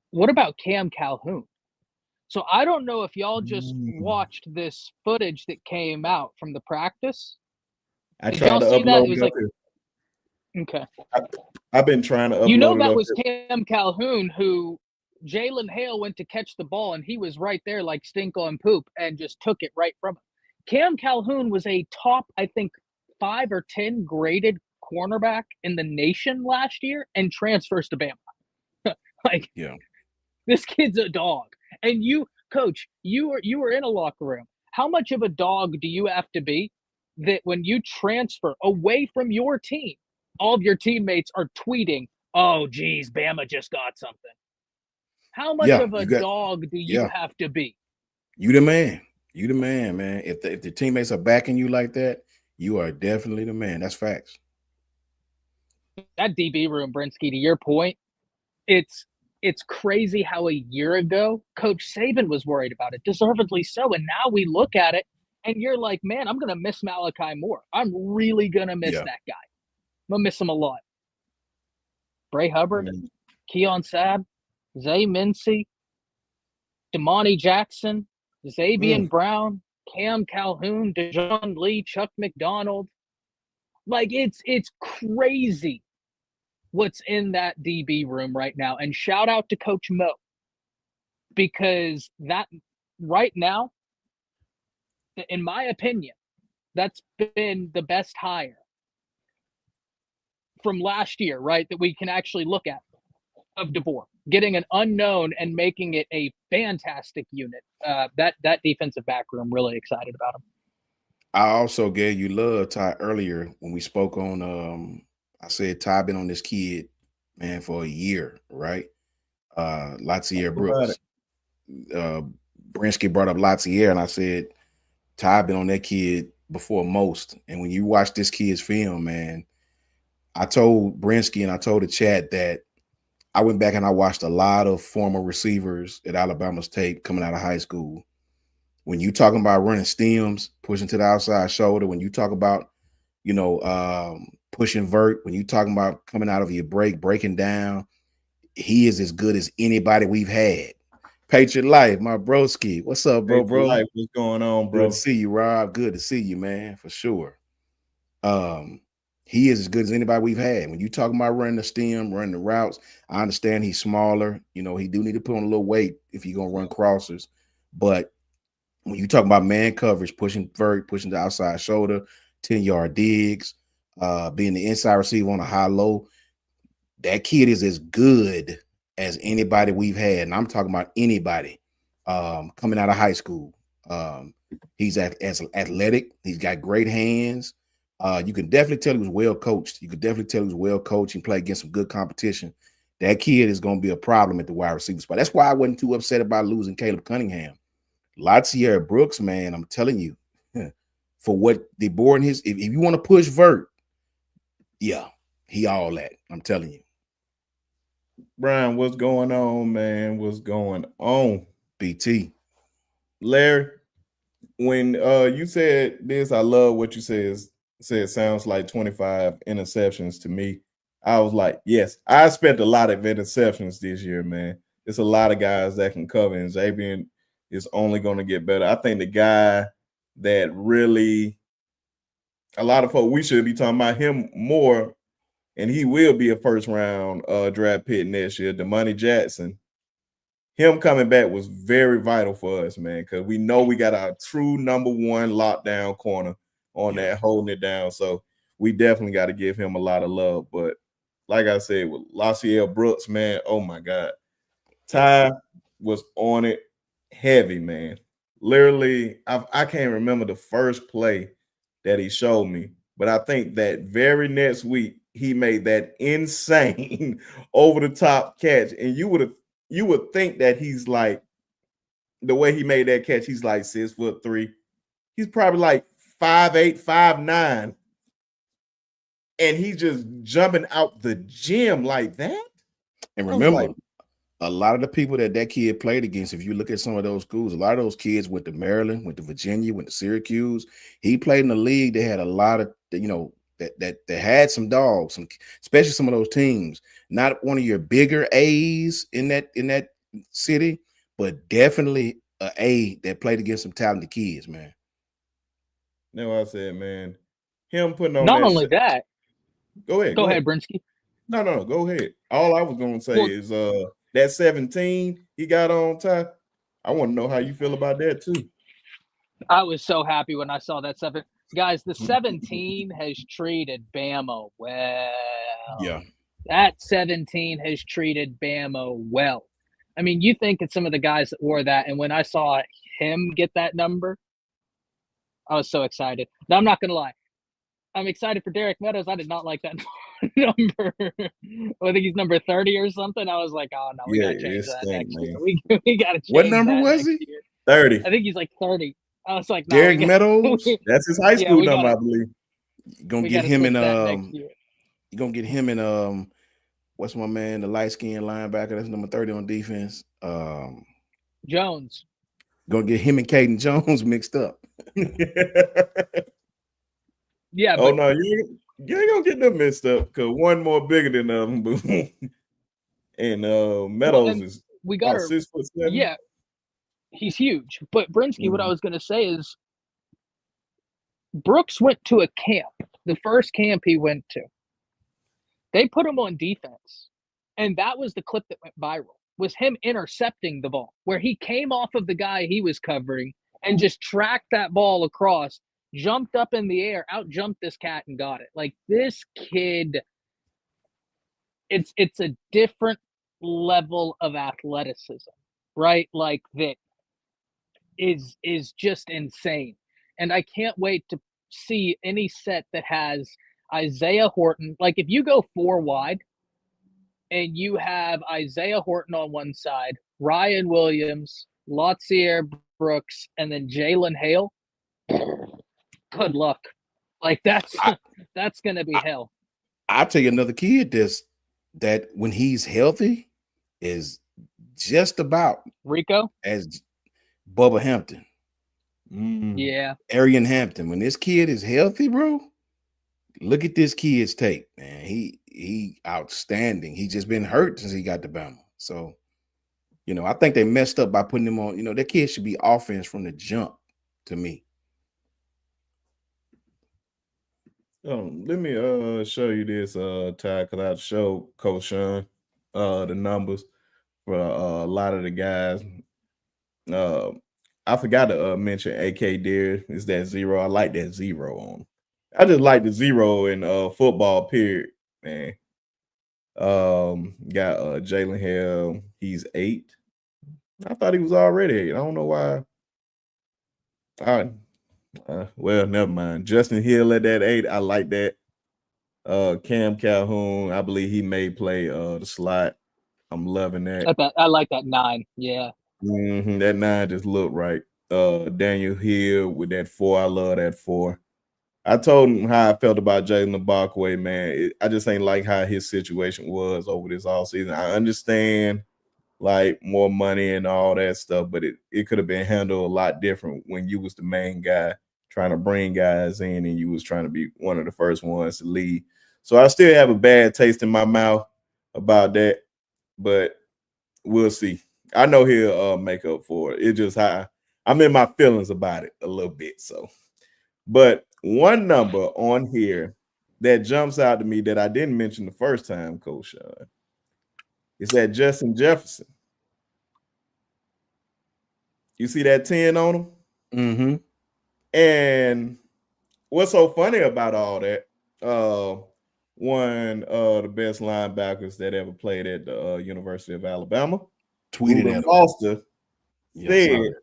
What about Cam Calhoun? So I don't know if y'all just watched this footage that came out from the practice. I tried to upload it. Like, okay. I've been trying to upload it. You know that was Cam Calhoun who Jalen Hale went to catch the ball, and he was right there like stink on poop and just took it right from him. Cam Calhoun was a top, I think, 5 or 10 graded cornerback in the nation last year and transfers to Bama. This kid's a dog. And you, Coach, you were in a locker room. How much of a dog do you have to be that when you transfer away from your team, all of your teammates are tweeting, "Oh, geez, Bama just got something"? How much of a dog do you have to be? You the man. You the man, man. If the teammates are backing you like that, you are definitely the man. That's facts. That DB room, Brinsky, to your point, it's crazy how a year ago Coach Saban was worried about it, deservedly so. And now we look at it and you're like, man, I'm going to miss Malachi Moore. I'm really going to miss that guy. I'm going to miss him a lot. Bray Hubbard, Keon Sabb, Zay Mincy, Damani Jackson, Xavier Brown, Cam Calhoun, Deshaun Lee, Chuck McDonald. Like, it's crazy what's in that DB room right now. And shout out to Coach Mo, because that right now, in my opinion, that's been the best hire from last year, right? That we can actually look at of DeBoer, getting an unknown and making it a fantastic unit. That defensive back room, really excited about him. I also gave you love, Ty, earlier when we spoke on I said Ty been on this kid, man, for a year, right? Latsier Brooks. Brinsky brought up Latsier, and I said Ty been on that kid before most. And when you watch this kid's film, man, I told Brinsky and I told the chat that I went back and I watched a lot of former receivers at Alabama's tape coming out of high school. When you talking about running stems, pushing to the outside shoulder, when you talk about pushing vert. When you talking about coming out of your breaking down, he is as good as anybody we've had. Patriot Life, my broski. What's up, bro? Life, what's going on, bro? Good to see you, Rob. Good to see you, man, for sure. He is as good as anybody we've had. When you talking about running the stem, running the routes, I understand he's smaller. He do need to put on a little weight if you're gonna run crossers. But when you talk about man coverage, pushing the outside shoulder, 10-yard digs, being the inside receiver on a high-low, that kid is as good as anybody we've had. And I'm talking about anybody coming out of high school. He's as athletic. He's got great hands. You can definitely tell he was well coached. You could definitely tell he was well coached and play against some good competition. That kid is going to be a problem at the wide receiver spot. That's why I wasn't too upset about losing Caleb Cunningham. Latavier Brooks, man, I'm telling you, for what they bore in his, if you want to push vert, yeah, he all that. I'm telling you. Brian, what's going on, man? What's going on? BT. Larry, when you said this, I love what you said sounds like 25 interceptions to me. I was like, yes, I spent a lot of interceptions this year, man. It's a lot of guys that can cover, and Xavier is only going to get better. I think the guy that really, a lot of folks, we should be talking about him more, and he will be a first-round draft pick next year, Damani Jackson. Him coming back was very vital for us, man, because we know we got our true number one lockdown corner on that, holding it down. So we definitely got to give him a lot of love. But like I said, with Latavier Brooks, man, oh my God. Ty was on it heavy, man. Literally, I can't remember the first play that he showed me, but I think that very next week he made that insane over-the-top catch. And you would think that he's like, the way he made that catch, he's like 6'3". He's probably like 5'8", 5'9". And he's just jumping out the gym like that. And remember, a lot of the people that kid played against, if you look at some of those schools, a lot of those kids went to Maryland, went to Virginia, went to Syracuse. He played in the league. They had a lot of, that had some dogs, especially some of those teams. Not one of your bigger A's in that city, but definitely an A that played against some talented kids, man. You know what I said, man. Him putting on not only that. Go ahead, Brinsky. No, go ahead. All I was going to say is that 17 he got on top. I want to know how you feel about that too. I was so happy when I saw that 7. Guys, the 17 has treated Bama well. Yeah. That 17 has treated Bama well. I mean, you think it's some of the guys that wore that, and when I saw him get that number, I was so excited. Now, I'm not going to lie. I'm excited for Derek Meadows. I did not like that number. I think he's number 30 or something. I was like, oh, no, we got to change that next year. We got to change What number was he? 30. I think he's like 30. I was like, no, Derek Meadows? That's his high school number, I believe. You're going to get him in you're going to get him in what's my man, the light-skinned linebacker that's number 30 on defense? Jones. Going to get him and Caden Jones mixed up. Yeah. Oh, no, you ain't going to get them mixed up because one more bigger than them. And Meadows is we got 6'7". Yeah, he's huge. But Brinsky, what I was going to say is Brooks went to a camp, the first camp he went to. They put him on defense, and that was the clip that went viral, was him intercepting the ball, where he came off of the guy he was covering and just tracked that ball across, jumped up in the air, out-jumped this cat and got it. Like, this kid, it's a different level of athleticism, right? Like, that is just insane. And I can't wait to see any set that has Isaiah Horton. Like, if you go 4 wide and you have Isaiah Horton on one side, Ryan Williams, Latavier Brooks, and then Jalen Hale, good luck. Like, that's going to be hell. I'll tell you another kid that when he's healthy is just about Rico as Bubba Hampton. Yeah. Arian Hampton. When this kid is healthy, bro, look at this kid's tape, man. He outstanding. He just been hurt since he got to Bama. So, I think they messed up by putting him on. That kid should be offense from the jump to me. Let me show you this Ty, because I showed Coach Sean the numbers for a lot of the guys. I forgot to mention AK Deer is that 0. I like that 0 on him. I just like the 0 in football, period, man. Got Jalen Hill, he's 8. I thought he was already 8. I don't know why. Well, never mind. Justin Hill at that 8. I like that. Cam Calhoun, I believe he may play the slot. I'm loving that. I like that 9. Yeah. That 9 just looked right. Daniel Hill with that 4. I love that 4. I told him how I felt about Jalen Ibakwe, man. I just ain't like how his situation was over this offseason. I understand like more money and all that stuff, but it could have been handled a lot different when you was the main guy trying to bring guys in and you was trying to be one of the first ones to lead. So I still have a bad taste in my mouth about that, but we'll see. I know he'll make up for it. It just I'm in my feelings about it a little bit. So, but one number on here that jumps out to me that I didn't mention the first time, Coach Sean, is that Justin Jefferson. You see that 10 on him? Mm-hmm. And what's so funny about all that, one of the best linebackers that ever played at the University of Alabama, tweeted at Foster, said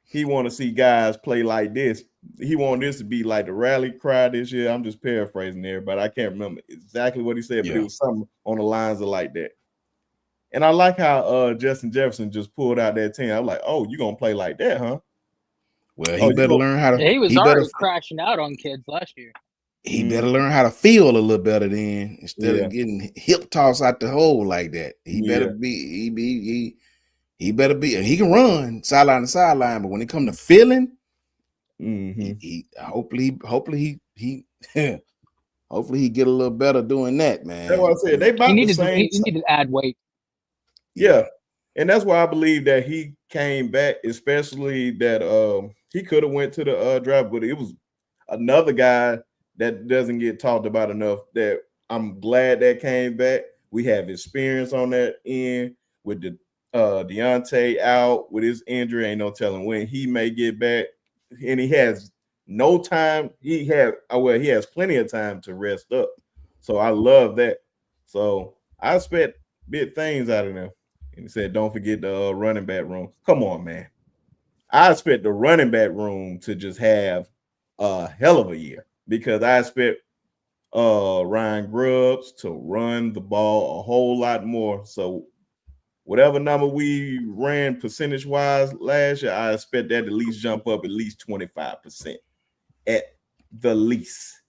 he want to see guys play like this. He want this to be like the rally cry this year. I'm just paraphrasing there, but I can't remember exactly what he said, but it was something on the lines of like that. And I like how Justin Jefferson just pulled out that 10. I was like, oh, you gonna play like that, huh? Well, he better learn how to. He was already crashing out on kids last year. He better learn how to feel a little better then, instead of getting hip tossed out the hole like that. He better be. He better be. He can run sideline to sideline, but when it comes to feeling, he hopefully he hopefully he get a little better doing that, man. That's what I said. They about the same. He needed to add weight. Yeah. And that's why I believe that he came back, especially that he could have went to the draft, but it was another guy that doesn't get talked about enough that I'm glad that came back. We have experience on that end with the Deontay out with his injury. Ain't no telling when he may get back. And he has no time. He has plenty of time to rest up. So I love that. So I expect big things out of them. And he said, don't forget the running back room. Come on, man. I expect the running back room to just have a hell of a year because I expect Ryan Grubbs to run the ball a whole lot more. So whatever number we ran percentage-wise last year, I expect that to at least jump up at least 25% at the least.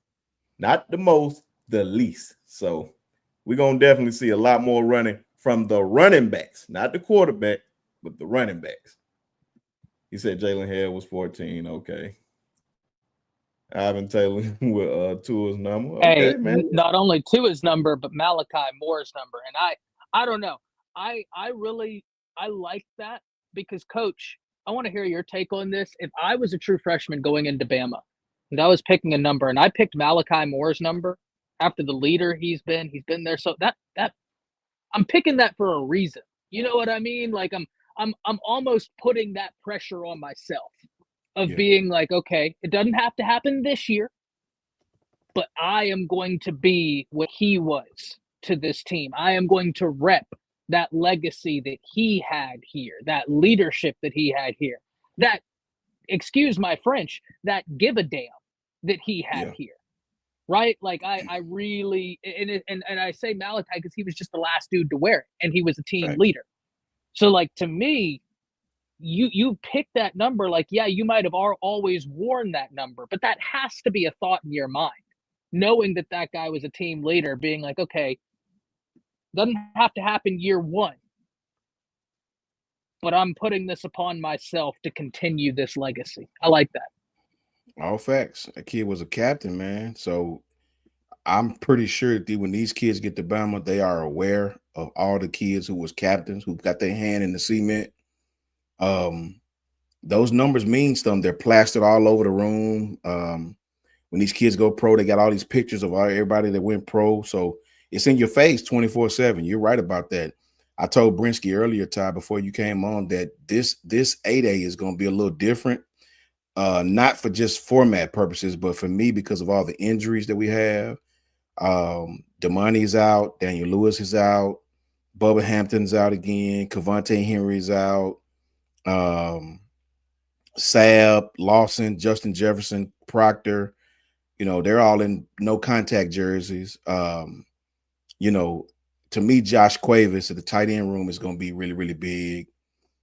Not the most, the least. So we're going to definitely see a lot more running from the running backs, not the quarterback, but the running backs. He said Jalen Hill was 14. Okay. Ivan Taylor with Tua's number. Okay, man. Not only Tua's number, but Malachi Moore's number. And I don't know. I like that because, Coach, I want to hear your take on this. If I was a true freshman going into Bama and I was picking a number and I picked Malachi Moore's number after the leader he's been there. So that I'm picking that for a reason. You know what I mean? Like I'm almost putting that pressure on myself of being like, okay, it doesn't have to happen this year, but I am going to be what he was to this team. I am going to rep that legacy that he had here, that leadership that he had here, that, excuse my French, that give a damn that he had here. Right? Like I really, and I say Malachi because he was just the last dude to wear it and he was a team leader. So like, to me, you pick that number, like, yeah, you might have always worn that number, but that has to be a thought in your mind, knowing that guy was a team leader, being like, okay, doesn't have to happen year one, but I'm putting this upon myself to continue this legacy. I like that. All facts. That kid was a captain, man. So I'm pretty sure that when these kids get to Bama, they are aware of all the kids who was captains, who got their hand in the cement. Those numbers mean something. They're plastered all over the room. When these kids go pro, they got all these pictures of everybody that went pro. So it's in your face 24/7. You're right about that. I told Brinsky earlier, Ty, before you came on, that this A-Day is going to be a little different. Not for just format purposes, but for me, because of all the injuries that we have. Damani's out, Daniel Lewis is out, Bubba Hampton's out again, Cavante Henry's out, Sab, Lawson, Justin Jefferson, Proctor, they're all in no contact jerseys. To me, Josh Cuevas at the tight end room is going to be really, really big.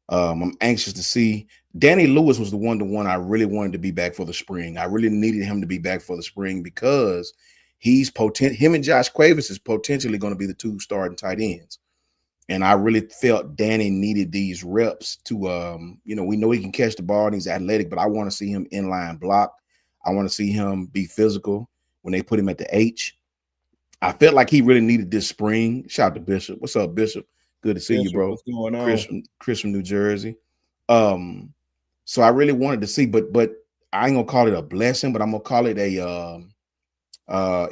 I'm anxious to see. Danny Lewis was the one I really wanted to be back for the spring. I really needed him to be back for the spring because him and Josh Cuevas is potentially going to be the two starting tight ends. And I really felt Danny needed these reps to, we know he can catch the ball and he's athletic, but I want to see him inline block. I want to see him be physical when they put him at the H. I felt like he really needed this spring. Shout out to Bishop. What's up, Bishop? Good to see you, bro. What's going on? Chris from New Jersey. So I really wanted to see, but I ain't gonna call it a blessing, but I'm gonna call it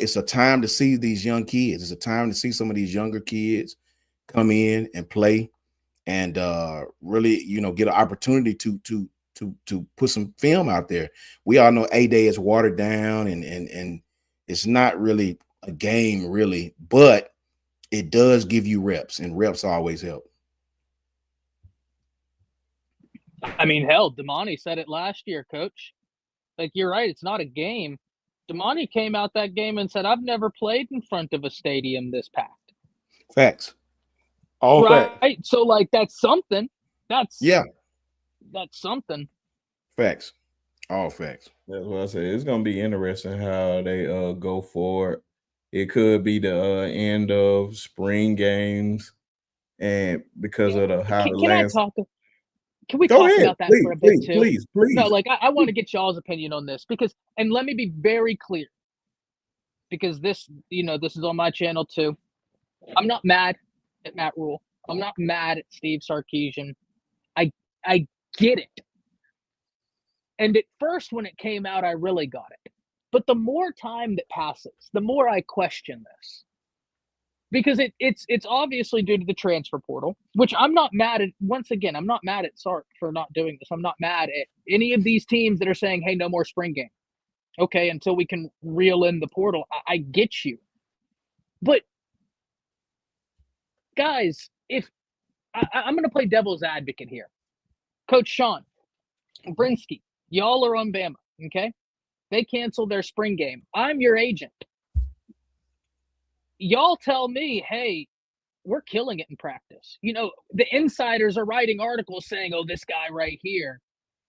it's a time to see these young kids. It's a time to see some of these younger kids come in and play and really, get an opportunity to put some film out there. We all know A-Day is watered down and it's not really a game really, but it does give you reps, and reps always help. I mean, hell, Damani said it last year, Coach. Like, you're right, it's not a game. Damani came out that game and said, I've never played in front of a stadium this packed. Facts. All right. Facts. So, like, that's something. That's something. Facts. All facts. That's what I said. It's going to be interesting how they go forward. It could be the end of spring games, and because of how the last. Can we talk about that for a bit too? Please. No, like I want to get y'all's opinion on this because, and let me be very clear, because this is on my channel too. I'm not mad at Matt Rule. I'm not mad at Steve Sarkisian. I get it. And at first, when it came out, I really got it. But the more time that passes, the more I question this. Because it's obviously due to the transfer portal, which I'm not mad at. Once again, I'm not mad at Sark for not doing this. I'm not mad at any of these teams that are saying, hey, no more spring game. Okay, until we can reel in the portal. I get you. But, guys, if I'm going to play devil's advocate here. Coach Sean, Brinsky, y'all are on Bama, okay? They canceled their spring game. I'm your agent. Y'all tell me, hey, we're killing it in practice. The insiders are writing articles saying, oh, this guy right here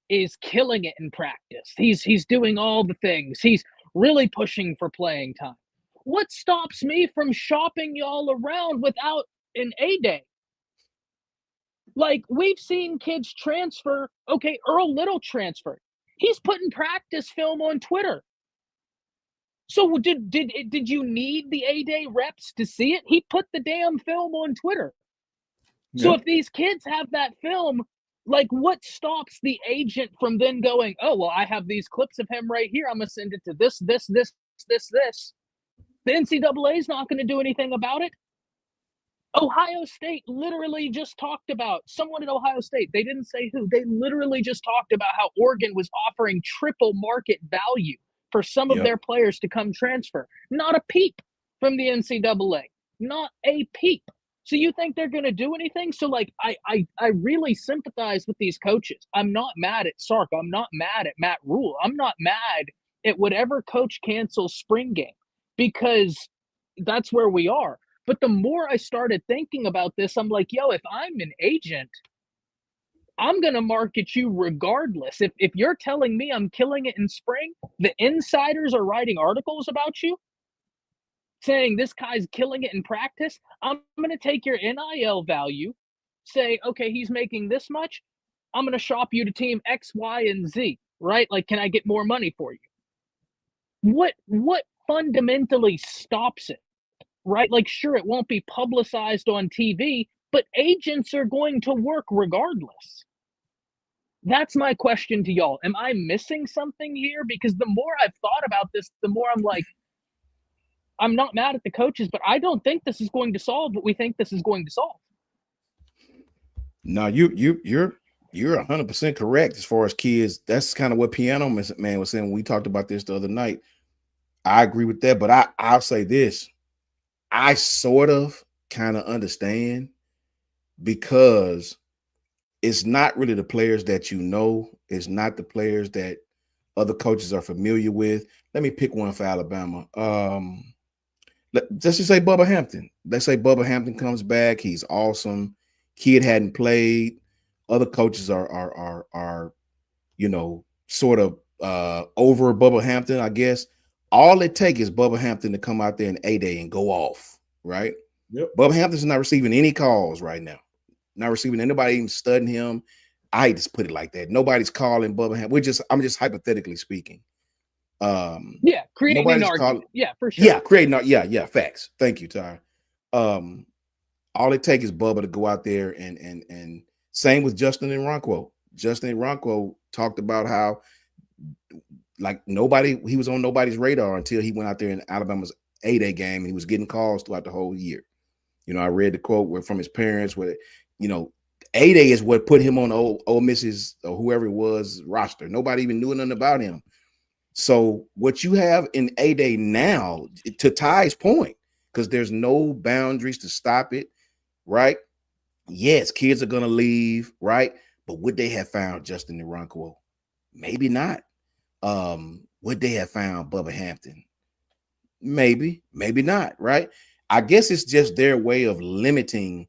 is killing it in practice. He's doing all the things. He's really pushing for playing time. What stops me from shopping y'all around without an A-Day? Like, we've seen kids transfer. Okay, Earl Little transferred. He's putting practice film on Twitter. So did you need the A-Day reps to see it? He put the damn film on Twitter. Yep. So if these kids have that film, like, what stops the agent from then going, oh, well, I have these clips of him right here. I'm going to send it to this. The NCAA is not going to do anything about it. Ohio State literally just talked about someone at Ohio State. They didn't say who. They literally just talked about how Oregon was offering triple market value for some of their players to come transfer. Not a peep from the NCAA. Not a peep. So you think they're going to do anything? So, like, I really sympathize with these coaches. I'm not mad at Sark. I'm not mad at Matt Rule. I'm not mad at whatever coach cancels spring game because that's where we are. But the more I started thinking about this, I'm like, yo, if I'm an agent, I'm going to market you regardless. If you're telling me I'm killing it in spring, the insiders are writing articles about you saying this guy's killing it in practice. I'm going to take your NIL value, say, okay, he's making this much. I'm going to shop you to team X, Y, and Z, right? Like, can I get more money for you? What fundamentally stops it, right? Like, sure, it won't be publicized on TV, but agents are going to work regardless. That's my question to y'all. Am I missing something here? Because the more I've thought about this, the more I'm like, I'm not mad at the coaches, but I don't think this is going to solve what we think this is going to solve. No, you're 100% correct as far as kids. That's kind of what Piano Man was saying when we talked about this the other night. I agree with that, but I'll say this. I sort of kind of understand, because it's not really the players that you know. It's not the players that other coaches are familiar with. Let me pick one for Alabama. Let's just say Bubba Hampton. Let's say Bubba Hampton comes back. He's awesome. Kid hadn't played. Other coaches are sort of over Bubba Hampton, I guess. All it takes is Bubba Hampton to come out there in A-Day and go off, right? Yep. Bubba Hampton's not receiving any calls right now. Not receiving anybody even studying him. I hate to put it like that. Nobody's calling Bubba Hampton. I'm just hypothetically speaking. Creating an argument. For sure. Yeah, facts. Thank you, Ty. All it takes is Bubba to go out there and same with Justin Enronquo. Justin Enronquo talked about how he was on nobody's radar until he went out there in Alabama's A-Day game, and he was getting calls throughout the whole year. I read the quote from his parents where, A-Day is what put him on Ole Miss's or whoever it was roster. Nobody even knew nothing about him. So what you have in A-Day now, to Ty's point, because there's no boundaries to stop it, right? Yes, kids are going to leave, right? But would they have found Justin Enronquo? Maybe not. Would they have found Bubba Hampton? Maybe not, right? I guess it's just their way of limiting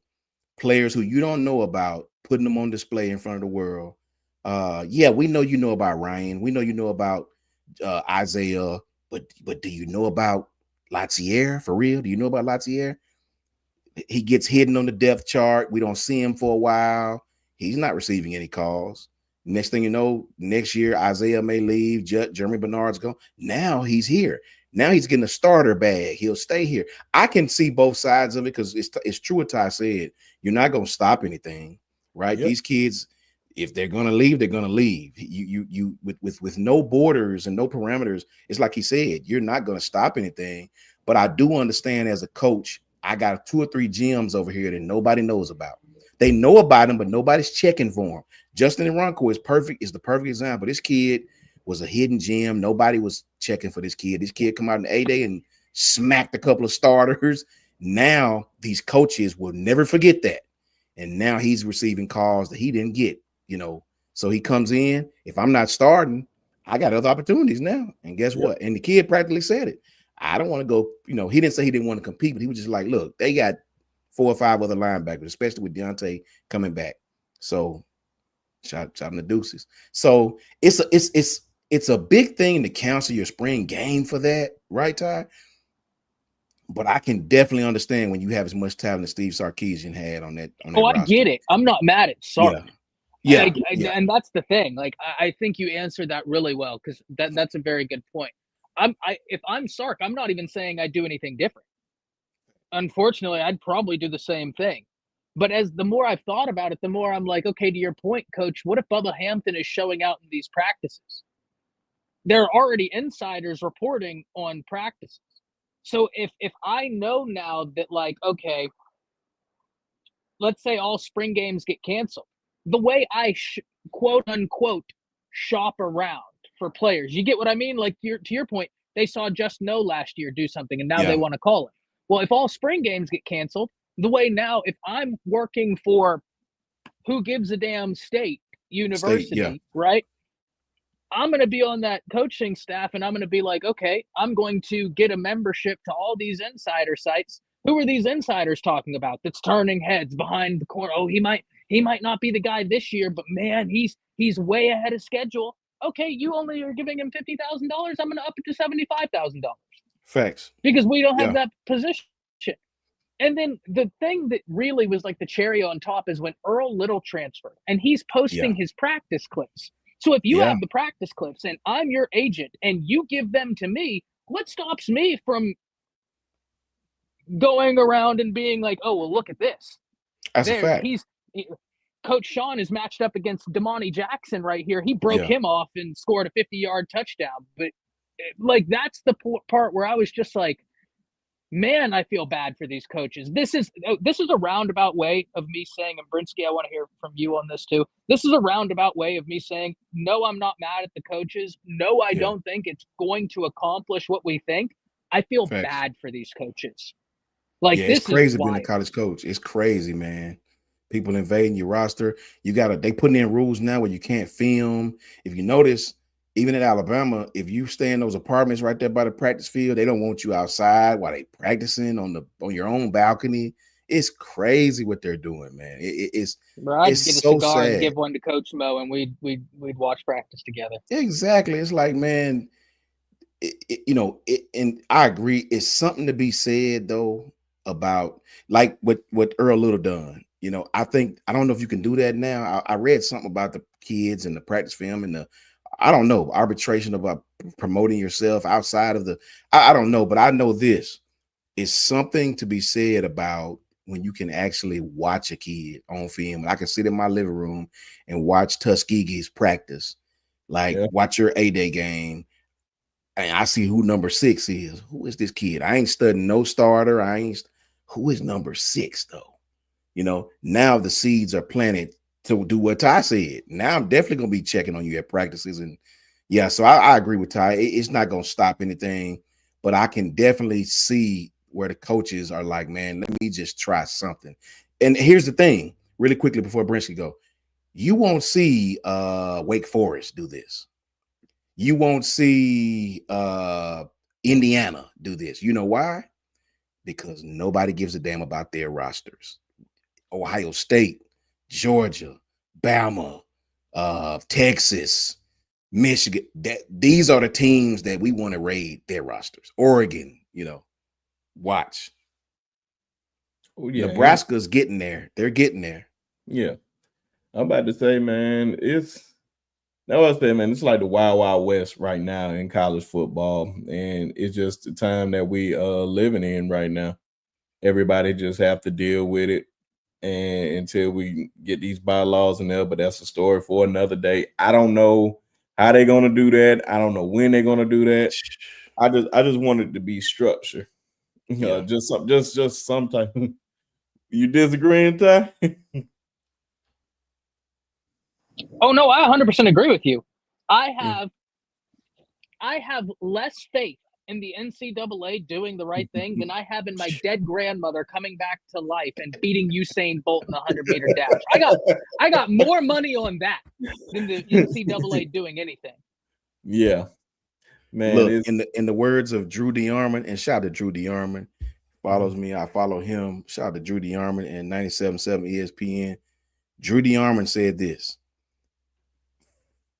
players who you don't know about, putting them on display in front of the world. We know you know about Ryan. We know you know about Isaiah, but do you know about Latier for real? Do you know about Latier? He gets hidden on the depth chart. We don't see him for a while. He's not receiving any calls. Next thing you know, next year Isaiah may leave. Jeremy Bernard's gone. Now he's here. Now he's getting a starter bag. He'll stay here. I can see both sides of it, because it's true what Ty said. You're not going to stop anything, right? Yep. These kids, if they're going to leave, they're going to leave. You with no borders and no parameters. It's like he said, you're not going to stop anything. But I do understand, as a coach, I got 2 or 3 gems over here that nobody knows about. They know about him, but nobody's checking for him. Justin Enronquo is the perfect example. This kid was a hidden gem. Nobody was checking for this kid. This kid come out in A-Day and smacked a couple of starters. Now these coaches will never forget that. And now he's receiving calls that he didn't get, So he comes in. If I'm not starting, I got other opportunities now. And guess what? And the kid practically said it. I don't want to go, he didn't say he didn't want to compete, but he was just like, look, they got 4 or 5 other linebackers, especially with Deontay coming back. So shout them the deuces. So it's a big thing to cancel your spring game for that, right, Ty? But I can definitely understand when you have as much talent as Steve Sarkisian had on that. I get it. I'm not mad at Sark. Yeah. And that's the thing. Like, I think you answered that really well, because that's a very good point. If I'm Sark, I'm not even saying I'd do anything different. Unfortunately, I'd probably do the same thing. But as the more I've thought about it, the more I'm like, okay, to your point, Coach, what if Bubba Hampton is showing out in these practices? There are already insiders reporting on practices. So if I know now that, like, okay, let's say all spring games get canceled, the way I quote unquote shop around for players, you get what I mean? Like, to your point, they saw Just Know last year do something, and now they want to call it. Well, if all spring games get canceled, the way now, if I'm working for who gives a damn State University, right? I'm going to be on that coaching staff, and I'm going to be like, okay, I'm going to get a membership to all these insider sites. Who are these insiders talking about that's turning heads behind the corner? Oh, he might not be the guy this year, but man, he's way ahead of schedule. Okay, you only are giving him $50,000. I'm going to up it to $75,000. Facts. Because we don't have that position. And then the thing that really was like the cherry on top is when Earl Little transferred, and he's posting his practice clips. So if you have the practice clips and I'm your agent and you give them to me, what stops me from going around and being like, oh, well, look at this. That's a fact. Coach Sean is matched up against Damani Jackson right here. He broke him off and scored a 50-yard touchdown. But like, that's the part where I was just like, man, I feel bad for these coaches. This is a roundabout way of me saying, and Brinsky, I want to hear from you on this too. This is a roundabout way of me saying, no, I'm not mad at the coaches. No, I don't think it's going to accomplish what we think. I feel bad for these coaches. Like, this it's crazy is being a college coach. It's crazy, man. People invading your roster. They putting in rules now where you can't film. If you notice, even in Alabama, if you stay in those apartments right there by the practice field, they don't want you outside while they practicing on your own balcony. It's crazy what they're doing, man. It's I'd get so a cigar sad. and give one to Coach Mo, and we'd watch practice together. Exactly. It's like, man, and I agree. It's something to be said though about like what Earl Little done. I don't know if you can do that now. I read something about the kids and the practice film and I don't know, arbitration about promoting yourself outside of I don't know, but I know this is something to be said about when you can actually watch a kid on film. I can sit in my living room and watch Tuskegee's practice, watch your A-Day game. And I see who number 6 is. Who is this kid? I ain't studying no starter. Who is number 6 though? Now the seeds are planted to do what Ty said. Now I'm definitely going to be checking on you at practices. And so I agree with Ty. It's not going to stop anything, but I can definitely see where the coaches are like, man, let me just try something. And here's the thing, really quickly before Brinsky go, you won't see Wake Forest do this. You won't see Indiana do this. You know why? Because nobody gives a damn about their rosters. Ohio State, Georgia, Bama, Texas, Michigan. These are the teams that we want to raid their rosters. Oregon, watch. Oh, yeah, Nebraska's getting there. They're getting there. Yeah. I'm about to say, man, it's like the Wild Wild West right now in college football. And it's just the time that we living in right now. Everybody just have to deal with it. And until we get these bylaws in there, but that's a story for another day. I don't know how they're gonna do that. I don't know when they're gonna do that. I just want it to be structure. Just some type. You disagreeing, Ty? Oh no, I 100% agree with you. I have less faith in the NCAA doing the right thing than I have in my dead grandmother coming back to life and beating Usain Bolt in the 100-meter dash. I got more money on that than the NCAA doing anything. Yeah, man. Look, in the words of Drew DeArmond, and shout out to Drew DeArmond, follows me. I follow him. Shout out to Drew DeArmond and 97.7 ESPN. Drew DeArmond said this.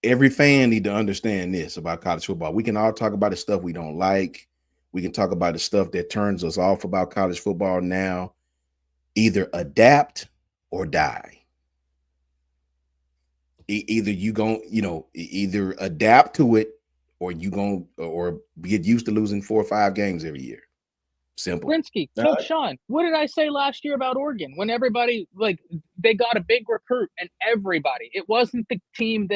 Every fan need to understand this about college football. We can all talk about the stuff we don't like. We can talk about the stuff that turns us off about college football now. Either adapt or die. Either you either adapt to it or or get used to losing 4 or 5 games every year. Simple. Brinsky, Coach Sean, what did I say last year about Oregon? When everybody, they got a big recruit and everybody, it wasn't the team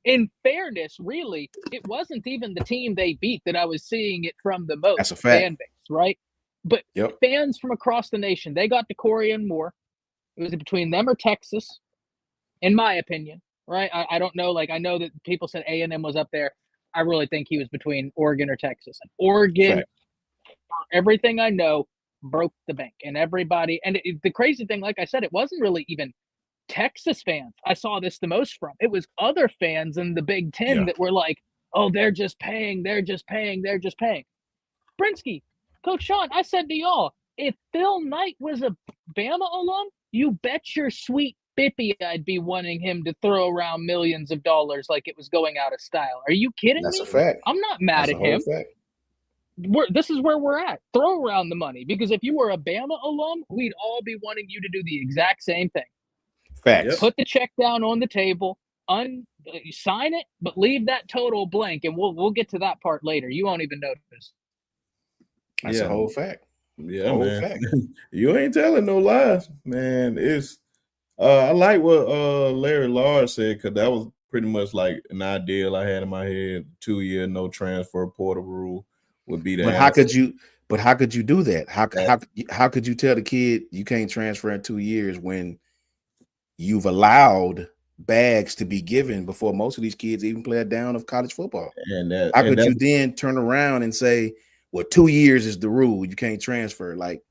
in fairness, really, it wasn't even the team they beat that I was seeing it from the most. That's a fact. Fan base, right? But fans from across the nation, they got DeCorian and Moore. It was between them or Texas, in my opinion, right? I don't know. I know that people said A&M was up there. I really think he was between Oregon or Texas. And Oregon, everything I know, broke the bank. And everybody, and the crazy thing, like I said, it wasn't really even Texas fans I saw this the most from. It was other fans in the Big Ten that were like, oh, they're just paying. Brinsky, Coach Sean, I said to y'all, if Phil Knight was a Bama alum, you bet your sweet bippy I'd be wanting him to throw around millions of dollars like it was going out of style. Are you kidding me? That's a fact. I'm not mad at him. This is where we're at. Throw around the money, because if you were a Bama alum, we'd all be wanting you to do the exact same thing. Facts. Put the check down on the table, sign it, but leave that total blank, and we'll get to that part later. You won't even notice. That's a whole fact. Yeah, man. You ain't telling no lies, man. It's I like what Larry Large said, because that was pretty much like an ideal I had in my head. 2-year no transfer portal rule would be the But how could you? But how could you do that? How could you tell the kid you can't transfer in 2 years when you've allowed bags to be given before most of these kids even play a down of college football? And how could you then turn around and say, well, 2 years is the rule, you can't transfer? Like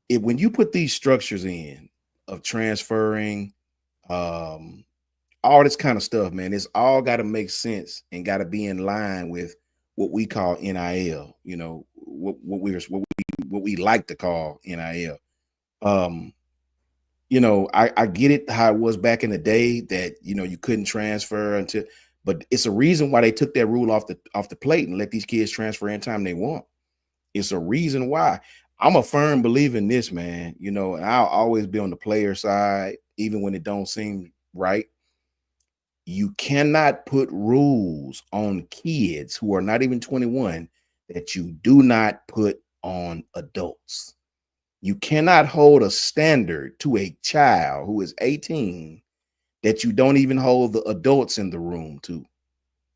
when you put these structures in of transferring, all this kind of stuff, man, it's all got to make sense and got to be in line with what we call NIL. You know, what we like to call NIL. You know, I get it how it was back in the day that, you know, you couldn't transfer until, but it's a reason why they took that rule off the plate and let these kids transfer anytime they want. It's a reason why. I'm a firm believer in this, man. You know, and I'll always be on the player side, even when it don't seem right. You cannot put rules on kids who are not even 21 that you do not put on adults. You cannot hold a standard to a child who is 18 that you don't even hold the adults in the room to.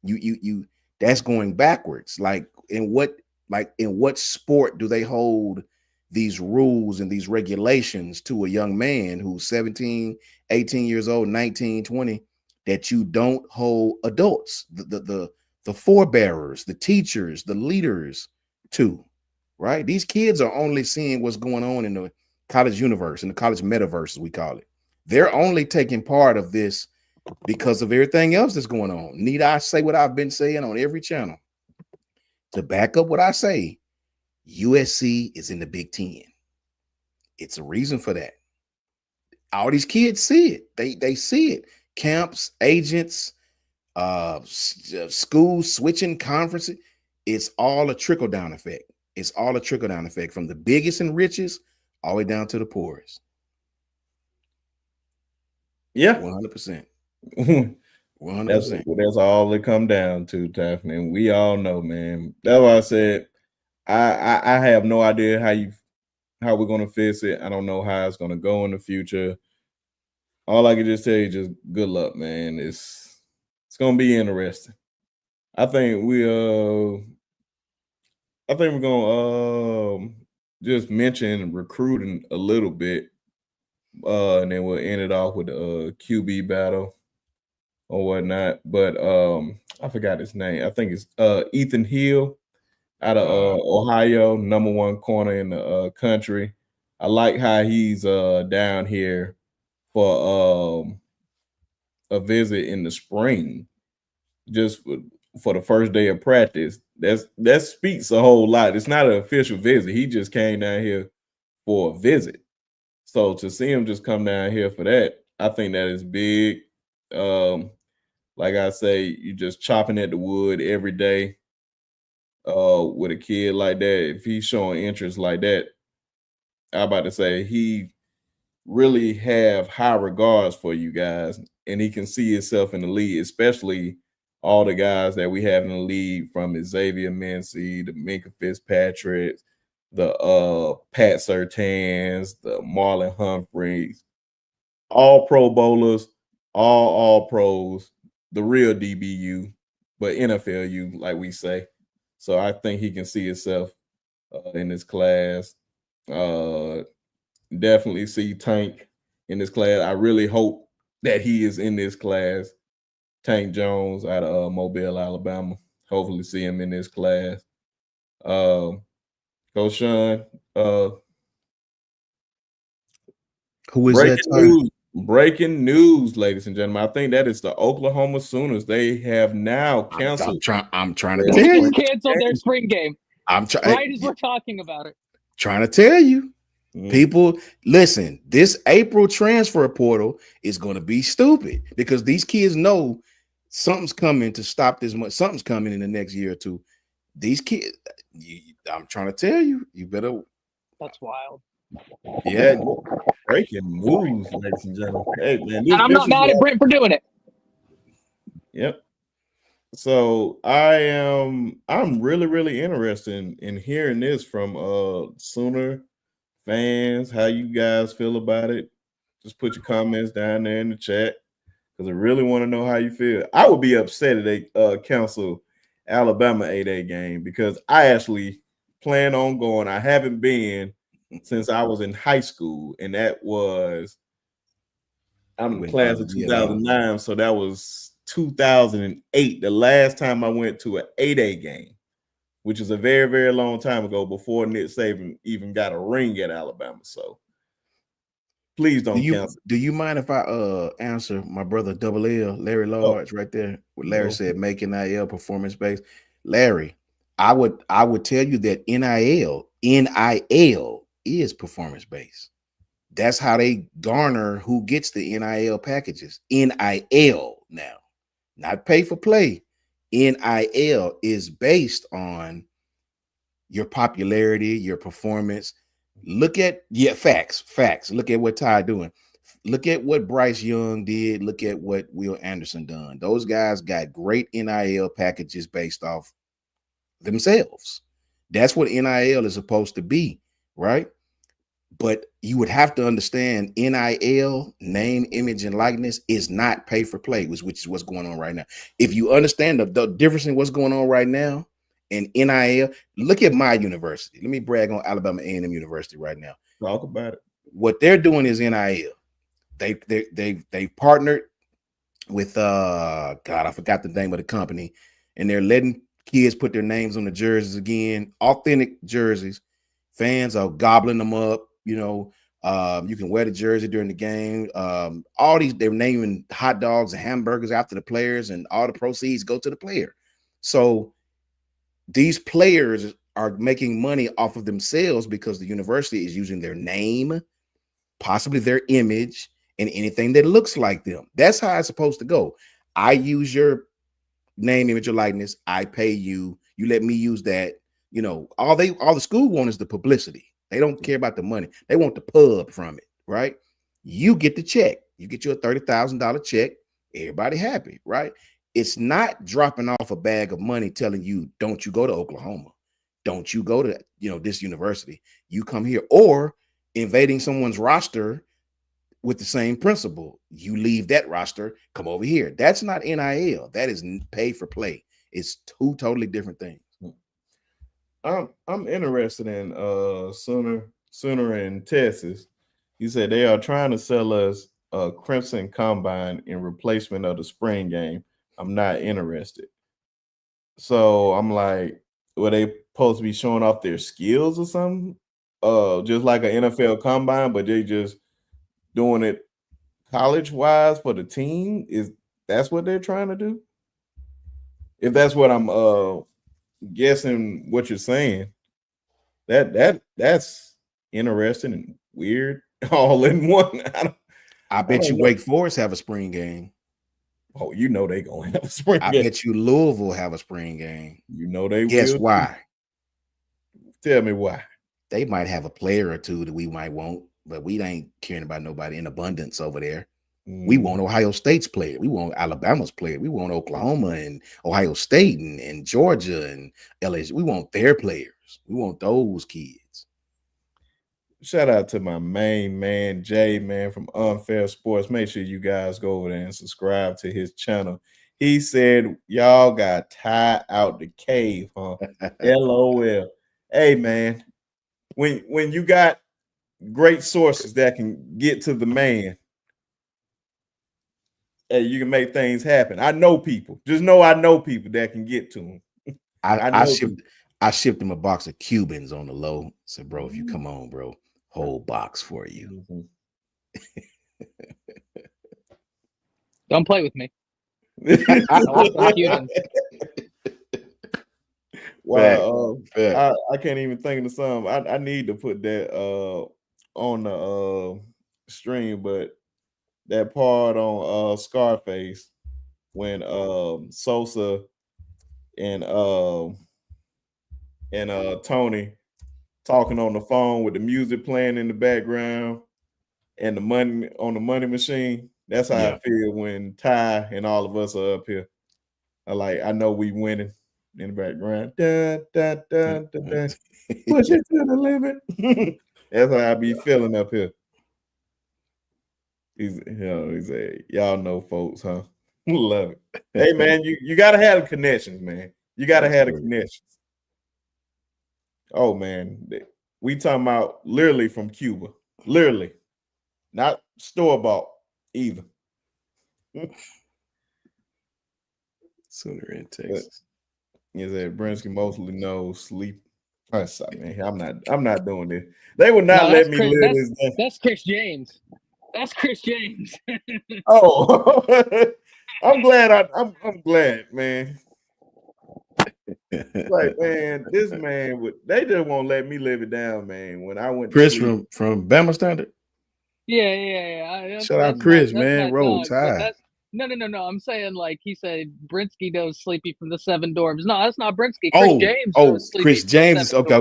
You that's going backwards. Like in what sport do they hold these rules and these regulations to a young man who's 17, 18 years old, 19, 20, that you don't hold adults, the forebearers, the teachers, the leaders to? Right? These kids are only seeing what's going on in the college universe, in the college metaverse, as we call it. They're only taking part of this because of everything else that's going on. Need I say what I've been saying on every channel? To back up what I say, USC is in the Big Ten. It's a reason for that. All these kids see it. They see it. Camps, agents, schools switching conferences. It's all a trickle-down effect. It's all a trickle-down effect from the biggest and richest all the way down to the poorest. Yeah. 100%. 100%. That's all it come down to, Daphne. And we all know, man. That's why I said I have no idea how we're gonna fix it. I don't know how it's gonna go in the future. All I can just tell you, just good luck, man. It's gonna be interesting. I think we're gonna just mention recruiting a little bit, and then we'll end it off with the QB battle or whatnot. But I forgot his name. I think it's Ethan Hill out of Ohio, #1 corner in the country. I like how he's down here for a visit in the spring, just for the first day of practice. That speaks a whole lot. It's not an official visit. He just came down here for a visit. So to see him just come down here for that, I think that is big. Like I say, you just chopping at the wood every day with a kid like that. If he's showing interest like that, I'm about to say he really have high regards for you guys, and he can see himself in the league, especially all the guys that we have in the league, from Xavier Mincy, the Minkah Fitzpatrick, the Pat Surtains, the Marlon Humphreys, all Pro Bowlers, all pros, the real DBU, but NFLU, like we say. So I think he can see himself in this class. Definitely see Tank in this class. I really hope that he is in this class. Tank Jones out of Mobile, Alabama. Hopefully see him in this class. Coach Sean. Who is that? Breaking news, ladies and gentlemen. I think that is the Oklahoma Sooners. They have now canceled. I'm trying to tell you. Canceled their spring game. Right as we're talking about it. Trying to tell you. People, listen, this April transfer portal is going to be stupid because these kids know something's coming to stop this much. Something's coming in the next year or two. These kids, I'm trying to tell you, you better. That's wild. Yeah, breaking news, ladies and gentlemen. Hey, man, and I'm not mad at Brent for doing it. Yep. So I'm really, really interested in hearing this from Sooner fans, how you guys feel about it. Just put your comments down there in the chat because I really want to know how you feel. I would be upset if they cancel Alabama 8A game because I actually plan on going. I haven't been since I was in high school, and that was I'm When class of yeah, 2009, so that was 2008. The last time I went to an 8A game, which is a very, very long time ago before Nick Saban even got a ring at Alabama. So please don't cancel. do you mind if I answer my brother Double L, Larry Oh, Large, right there? What Larry no. said, make NIL performance based. Larry, I would tell you that NIL is performance based. That's how they garner who gets the NIL packages. NIL now, not pay for play. NIL is based on your popularity, your performance. Look at facts. Look at what Ty doing. Look at what Bryce Young did. Look at what Will Anderson done. Those guys got great NIL packages based off themselves. That's what NIL is supposed to be, right? But you would have to understand NIL, name, image, and likeness, is not pay for play, which is what's going on right now. If you understand the difference in what's going on right now in NIL, look at my university. Let me brag on Alabama A&M University right now. Talk about it. What they're doing is NIL. They partnered with God, I forgot the name of the company, and they're letting kids put their names on the jerseys again, authentic jerseys. Fans are gobbling them up. You know, you can wear the jersey during the game. All these, they're naming hot dogs and hamburgers after the players, and all the proceeds go to the player. So these players are making money off of themselves because the university is using their name, possibly their image, and anything that looks like them. That's how it's supposed to go. I use your name, image, or likeness. I pay you. You let me use that. You know, all the school want is the publicity. They don't care about the money. They want the pub from it, right? You get the check. You get your $30,000 check. Everybody happy, right? It's not dropping off a bag of money telling you, don't you go to Oklahoma. Don't you go to, this university. You come here, or invading someone's roster with the same principle. You leave that roster, come over here. That's not NIL. That is pay for play. It's two totally different things. I'm interested in Sooner in Texas. He said they are trying to sell us a Crimson Combine in replacement of the spring game. I'm not interested. So I'm like, were they supposed to be showing off their skills or something? Just like an NFL combine, but they just doing it college wise for the team. Is that's what they're trying to do? If that's what I'm guessing what you're saying, that's interesting and weird all in one. I bet you Wake Forest have a spring game. Oh, you know they gonna have a spring game. I bet you Louisville have a spring game. You know they Guess will. why? Tell me why. They might have a player or two that we might want, but we ain't caring about nobody in abundance over there. We want Ohio State's player. We want Alabama's player. We want Oklahoma and Ohio State and Georgia and LSU. We want their players. We want those kids. Shout out to my main man, Jay, man, from Unfair Sports. Make sure you guys go over there and subscribe to his channel. He said, y'all got Ty out the cave, huh? LOL. Hey, man, when you got great sources that can get to the man, hey, you can make things happen. I know people. Just know I know people that can get to him. I shipped him a box of Cubans on the low. Said, bro, if you come on, bro, whole box for you. Don't play with me. Wow, I can't even think of some. I need to put that on the stream, but that part on Scarface when Sosa and Tony talking on the phone with the music playing in the background and the money on the money machine. That's how I feel when Ty and all of us are up here. I know we winning in the background. Dun, dun, dun, dun, dun. Push it to the limit. That's how I be feeling up here. He said, y'all know folks, huh? Love it. Hey man, you gotta have the connections, man. You gotta have the connections. Oh man, we talking about literally from Cuba, literally, not store bought either. Sooner in Texas. Is that Brinsky mostly knows sleep. Man, I'm not doing this. They would not let me live this. That's Chris James. That's Chris James. Oh, I'm glad. I'm glad, man. Like, man, this man they just won't let me live it down, man. When I went Chris to from Bama Standard. Yeah. Shout out Chris, man. Roll Tide. No. I'm saying like he said, Brinsky knows Sleepy from the 7 Dorms. No, that's not Brinsky. Chris James knows Sleepy. Chris James is okay.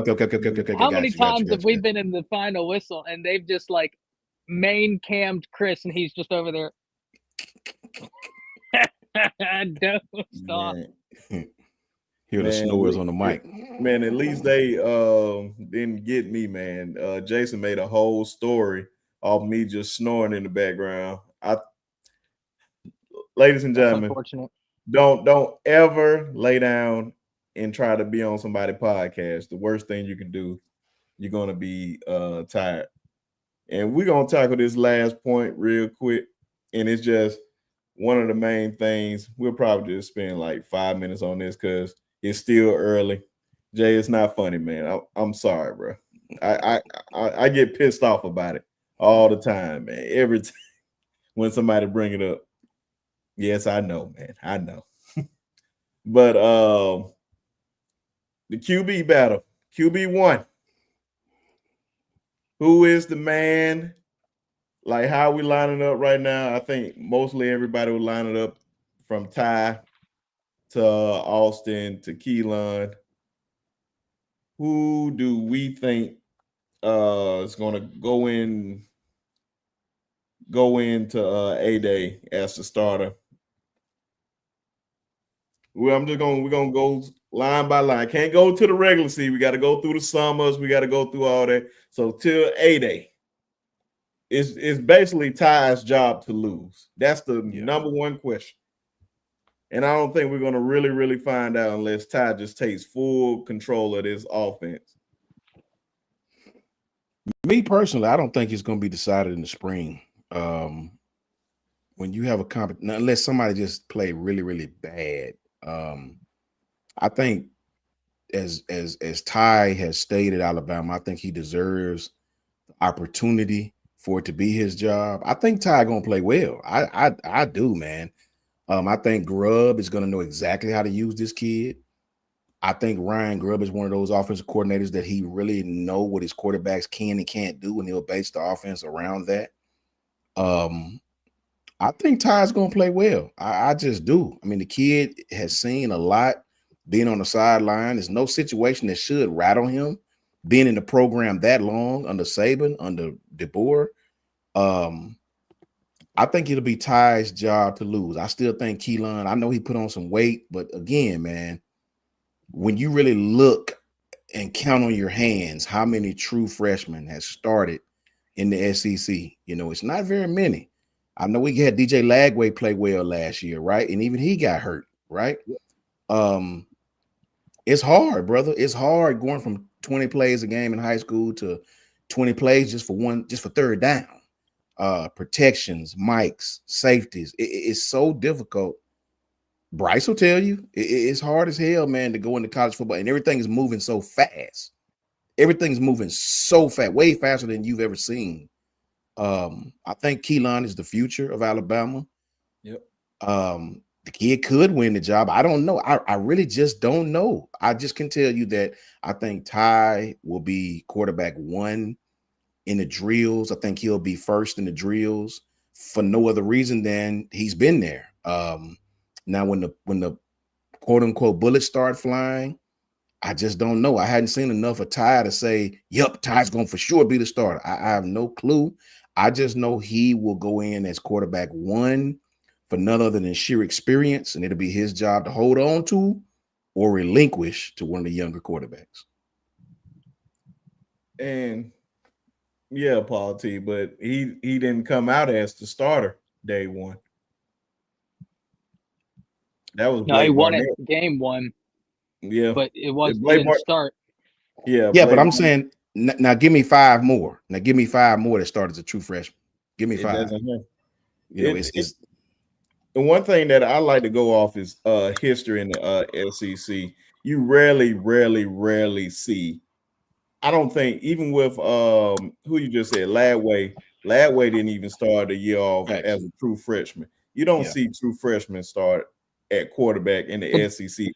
How many times have we been in the final whistle and they've just like main cammed Chris and he's just over there? Don't stop. Hear the snores on the mic. Man, at least they didn't get me, man. Jason made a whole story off me just snoring in the background. Ladies and gentlemen, don't ever lay down and try to be on somebody's podcast. The worst thing you can do, you're gonna be tired. And we're gonna tackle this last point real quick. And it's just one of the main things. We'll probably just spend like 5 minutes on this because it's still early. Jay, it's not funny, man. I'm sorry, bro. I get pissed off about it all the time, man. Every time when somebody bring it up. Yes, I know, man. I know. But the QB battle, QB1. Who is the man? Like how we lining up right now? I think mostly everybody will line it up from Ty to Austin to Keelan. Who do we think is going to go into A-Day as the starter? Well, we're gonna go line by line. Can't go to the regular season. We got to go through the summers. We got to go through all that. So till A-Day, it's basically Ty's job to lose. That's the number one question. And I don't think we're gonna really, really find out unless Ty just takes full control of this offense. Me personally, I don't think it's gonna be decided in the spring. When you have unless somebody just play really, really bad. I think as Ty has stayed at Alabama, I think he deserves the opportunity for it to be his job. I think Ty gonna play well. I do, man. I think Grubb is gonna know exactly how to use this kid. I think Ryan Grubb is one of those offensive coordinators that he really know what his quarterbacks can and can't do, and he'll base the offense around that. I think Ty's going to play well. I just do. I mean, the kid has seen a lot being on the sideline. There's no situation that should rattle him being in the program that long under Saban, under DeBoer. I think it'll be Ty's job to lose. I still think Keelan, I know he put on some weight, but again, man, when you really look and count on your hands how many true freshmen has started in the SEC, it's not very many. I know we had DJ Lagway play well last year, right? And even he got hurt, right? It's hard, brother. It's hard going from 20 plays a game in high school to 20 plays just for third down. Protections, mics, safeties. It's so difficult. Bryce will tell you it's hard as hell, man, to go into college football, and everything is moving so fast. Everything's moving so fast, way faster than you've ever seen. I think Keelan is the future of Alabama. Yep. The kid could win the job. I don't know. I really just don't know. I just can tell you that I think Ty will be quarterback 1 in the drills. I think he'll be first in the drills for no other reason than he's been there. Now when the quote unquote bullets start flying, I just don't know. I hadn't seen enough of Ty to say, yep, Ty's going to for sure be the starter. I have no clue. I just know he will go in as quarterback 1 for none other than sheer experience, and it'll be his job to hold on to or relinquish to one of the younger quarterbacks. And yeah, Paul T, but he didn't come out as the starter day one. That was No, he Blake won Barnett. it game one, Yeah, but it was Blake didn't start. Yeah, Yeah, Blake but I'm Barnett, saying now give me 5 more. Now give me 5 more that start as a true freshman. Give me it 5. doesn't hurt. You know, It- it's The one thing that I like to go off is history in the SEC. You rarely see. I don't think even with who you just said, Ladway didn't even start a year off facts. as a true freshman. You don't Yeah. see true freshmen start at quarterback in the SEC. Did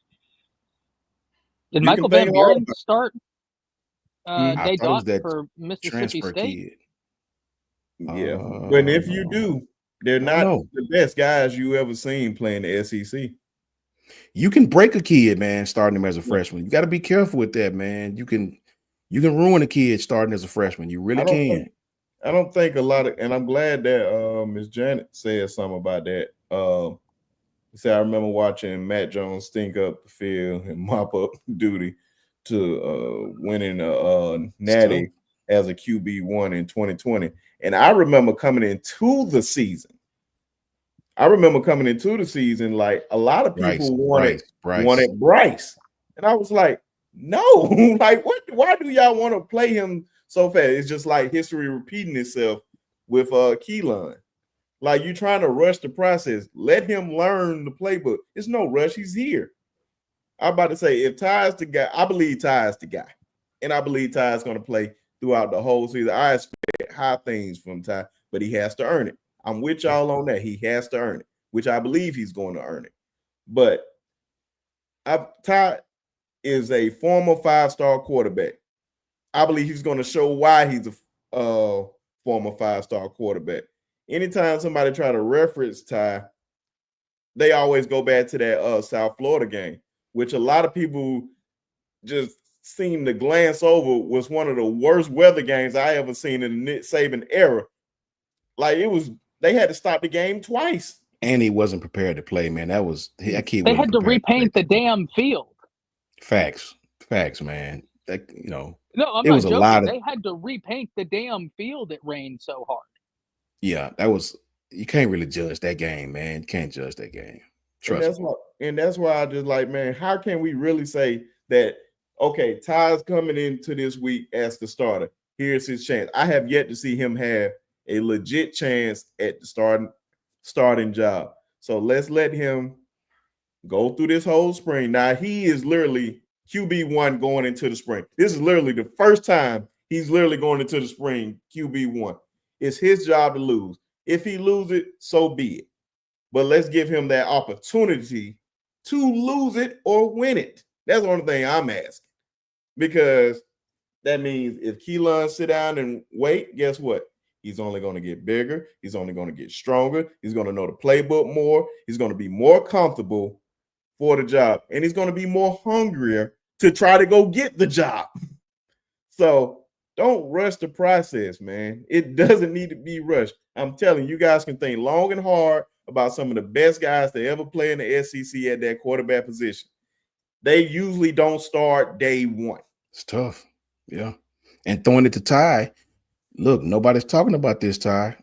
You Michael can Van think hard Buren start I day thought it was dot that for Mississippi transfer State? kid. Yeah, but if you do, they're I don't not know. the best guys you ever seen playing the SEC. You can break a kid, man, starting him as a Yeah. freshman. You got to be careful with that, man. You can ruin a kid starting as a freshman. You really can. I don't think a lot of, and I'm glad that Miss Janet said something about that. I remember watching Matt Jones stink up the field and mop up duty to winning a natty as a QB1 in 2020. And I remember coming into the season. Like a lot of people wanted Bryce. And I was like, no, like what? Why do y'all want to play him so fast? It's just like history repeating itself with Keelan. Like you're trying to rush the process. Let him learn the playbook. It's no rush. He's here. I'm about to say, if Ty is the guy, I believe Ty is the guy. And I believe Ty is going to play throughout the whole season. I expect high things from Ty, but he has to earn it. I'm with y'all on that. He has to earn it, which I believe he's going to earn it. But Ty is a former 5-star quarterback. I believe he's going to show why he's a former 5-star quarterback. Anytime somebody try to reference Ty, they always go back to that South Florida game, which a lot of people just seem to glance over. Was one of the worst weather games I ever seen in the Nick Saban era. Like they had to stop the game twice. And he wasn't prepared to play, man. That kid. They had to repaint the damn field. Facts, man. That No, I'm it not was joking. a lot of. They had to repaint the damn field. It rained so hard. Yeah, that was. You can't really judge that game, man. You can't judge that game. Trust me. And that's why I just like, man, how can we really say that? Okay, Ty's coming into this week as the starter. Here's his chance. I have yet to see him have a legit chance at the starting job. So let's let him go through this whole spring. Now he is literally QB1 going into the spring. This is literally the first time he's literally going into the spring QB1. It's his job to lose. If he loses it, so be it. But let's give him that opportunity to lose it or win it. That's the only thing I'm asking. Because that means if Keelan sit down and wait, guess what? He's only going to get bigger. He's only going to get stronger. He's going to know the playbook more. He's going to be more comfortable for the job. And he's going to be more hungrier to try to go get the job. So don't rush the process, man. It doesn't need to be rushed. I'm telling you, guys can think long and hard about some of the best guys to ever play in the SEC at that quarterback position. They usually don't start day one. It's tough. Yeah. And throwing it to Ty. Look, nobody's talking about this, Ty.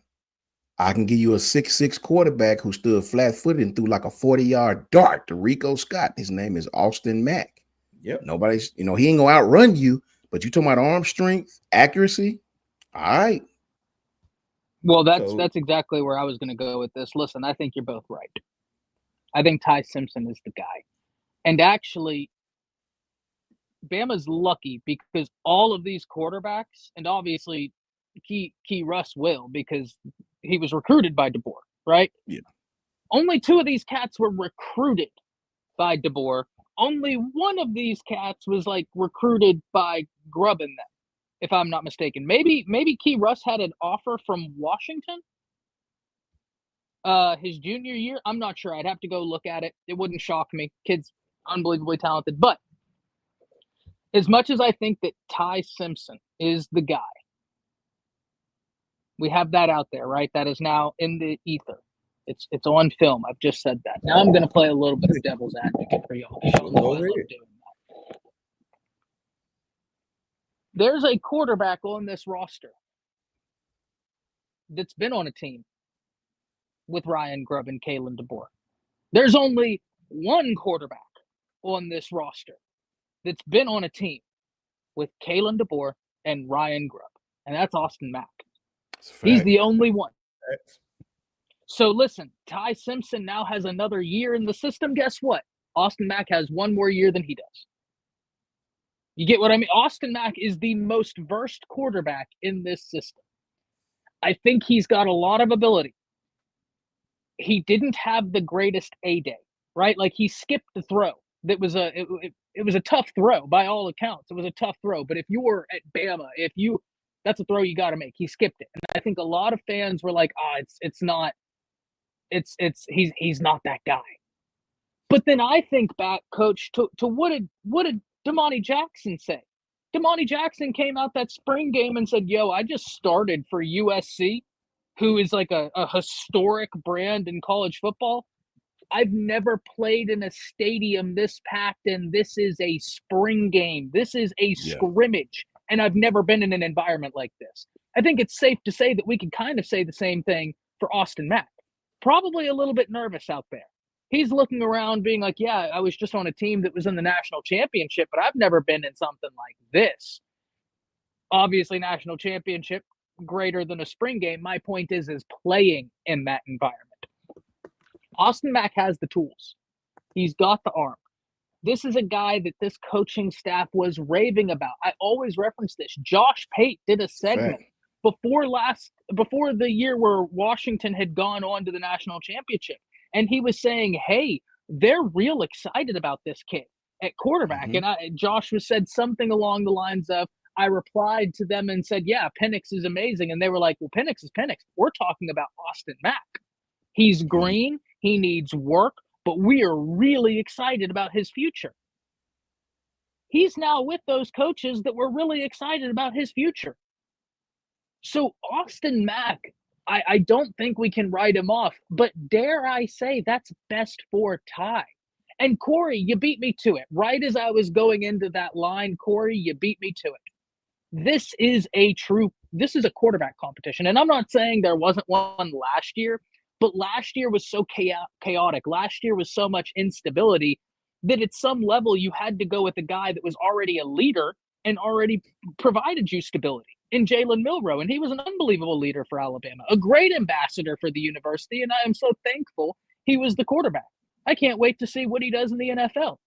I can give you a 6'6" quarterback who stood flat-footed and threw like a 40-yard dart to Rico Scott. His name is Austin Mack. Yep. Nobody's, he ain't gonna outrun you, but you talking about arm strength, accuracy. All right. Well, that's exactly where I was going to go with this. Listen, I think you're both right. I think Ty Simpson is the guy. And actually, Bama's lucky because all of these quarterbacks, and obviously Key Russ will, because he was recruited by DeBoer, right? Yeah. Only 2 of these cats were recruited by DeBoer. Only one of these cats was recruited by Grubb and them, if I'm not mistaken. Maybe Key Russ had an offer from Washington his junior year. I'm not sure. I'd have to go look at it. It wouldn't shock me. Kid's unbelievably talented. But as much as I think that Ty Simpson is the guy, we have that out there, right? That is now in the ether. It's on film. I've just said that. Now I'm going to play a little bit of devil's advocate for y'all. Y'all know I love doing that. There's a quarterback on this roster that's been on a team with Ryan Grubb and Kalen DeBoer. There's only one quarterback on this roster that's been on a team with Kalen DeBoer and Ryan Grubb, and that's Austin Mack. He's the only one. So listen, Ty Simpson now has another year in the system. Guess what? Austin Mack has one more year than he does. You get what I mean? Austin Mack is the most versed quarterback in this system. I think he's got a lot of ability. He didn't have the greatest A-day, right? Like he skipped the throw. That was it was a tough throw by all accounts. It was a tough throw. But if you were at Bama, that's a throw you got to make. He skipped it. And I think a lot of fans were like, he's not that guy. But then I think back, Coach, to what did Damani Jackson say? Damani Jackson came out that spring game and said, yo, I just started for USC, who is like a historic brand in college football. I've never played in a stadium this packed, and this is a spring game. This is a scrimmage, and I've never been in an environment like this. I think it's safe to say that we can kind of say the same thing for Austin Mack. Probably a little bit nervous out there. He's looking around being like, yeah, I was just on a team that was in the national championship, but I've never been in something like this. Obviously, national championship, greater than a spring game. My point is playing in that environment. Austin Mack has the tools. He's got the arm. This is a guy that this coaching staff was raving about. I always reference this. Josh Pate did a segment before the year where Washington had gone on to the national championship. And he was saying, hey, they're real excited about this kid at quarterback. Mm-hmm. And Josh said something along the lines of, I replied to them and said, yeah, Penix is amazing. And they were like, well, Penix is Penix. We're talking about Austin Mack. He's green. He needs work, but we are really excited about his future. He's now with those coaches that were really excited about his future. So Austin Mack, I don't think we can write him off, but dare I say that's best for Ty. And Corey, you beat me to it. Right as I was going into that line, Corey, you beat me to it. This is a quarterback competition. And I'm not saying there wasn't one last year, but last year was so chaotic. Last year was so much instability that at some level you had to go with a guy that was already a leader and already provided you stability in Jalen Milroe. And he was an unbelievable leader for Alabama, a great ambassador for the university. And I am so thankful he was the quarterback. I can't wait to see what he does in the NFL.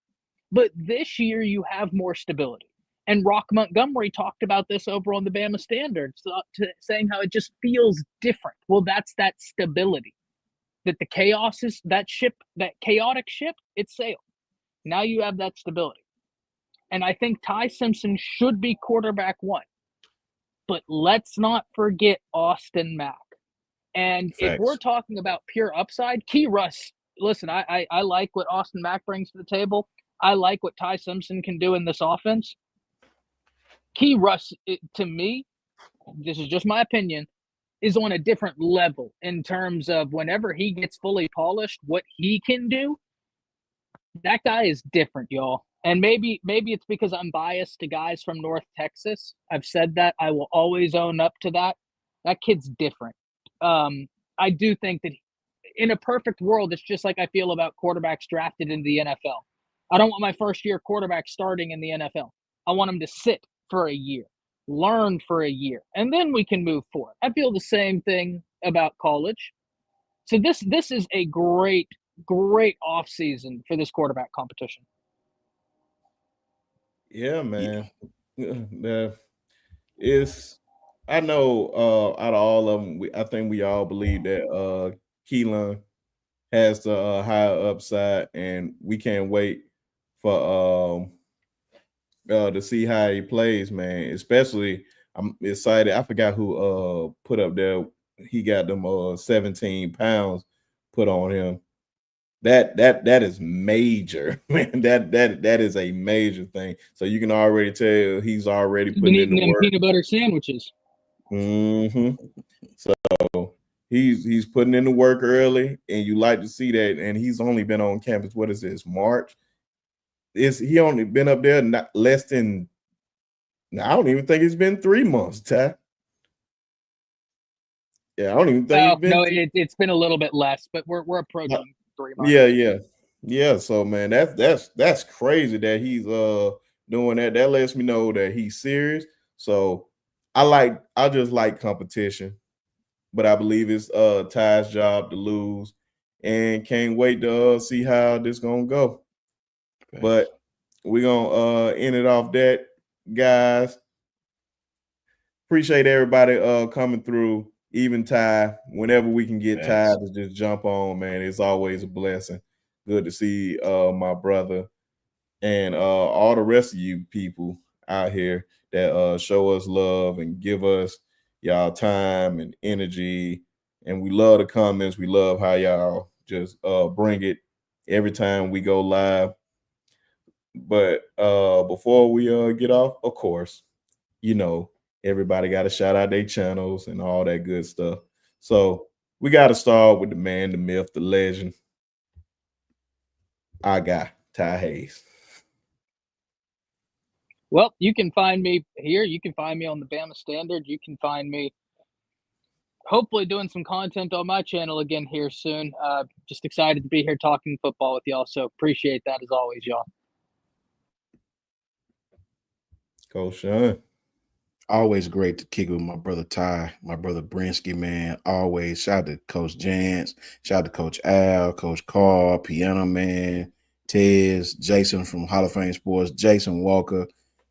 But this year you have more stability. And Rock Montgomery talked about this over on the Bama Standard, saying how it just feels different. Well, that's that stability. That the chaos is that chaotic ship, it sailed. Now you have that stability. And I think Ty Simpson should be quarterback one. But let's not forget Austin Mack. And if we're talking about pure upside, Key Russ, listen, I like what Austin Mack brings to the table. I like what Ty Simpson can do in this offense. Key Russ, to me, this is just my opinion, is on a different level in terms of whenever he gets fully polished, what he can do. That guy is different, y'all. And maybe it's because I'm biased to guys from North Texas. I've said that. I will always own up to that. That kid's different. I do think that in a perfect world, it's just like I feel about quarterbacks drafted into the NFL. I don't want my first-year quarterback starting in the NFL. I want him to sit for a year, learn for a year, and then we can move forward. I feel the same thing about college. So this is a great offseason for this quarterback competition. Yeah, man. I know out of all of them, I think we all believe that Keelan has the higher upside, and we can't wait for to see how he plays, man. Especially, I'm excited. I forgot who put up there. He got them 17 pounds put on him. That is major, man. That is a major thing. So you can already tell he's already putting in the work. Peanut butter sandwiches. Mm-hmm. So he's putting in the work early, and you like to see that. And he's only been on campus. What is this? March? He only been up there not less than. I don't even think it's been 3 months, Ty. Yeah, I don't even think it's been a little bit less, but we're approaching 3 months. Yeah. So man, that's crazy that he's doing that. That lets me know that he's serious. So I just like competition, but I believe it's Ty's job to lose, and can't wait to see how this gonna go. Thanks. But we're gonna end it off that, guys. Appreciate everybody coming through. Even Ty, whenever we can get Ty to just jump on, man, it's always a blessing. Good to see my brother and all the rest of you people out here that show us love and give us y'all time and energy. And we love the comments. We love how y'all just bring it every time we go live. But before we get off, of course, everybody got to shout out their channels and all that good stuff. So we got to start with the man, the myth, the legend. Our guy, Ty Hayes. Well, you can find me here. You can find me on the Bama Standard. You can find me hopefully doing some content on my channel again here soon. Just excited to be here talking football with y'all. So appreciate that as always, y'all. Coach Sean. Always great to kick with my brother Ty, my brother Brinsky, man. Always. Shout out to Coach Jance, shout out to Coach Al, Coach Carl, Piano Man, Tez, Jason from Hall of Fame Sports, Jason Walker,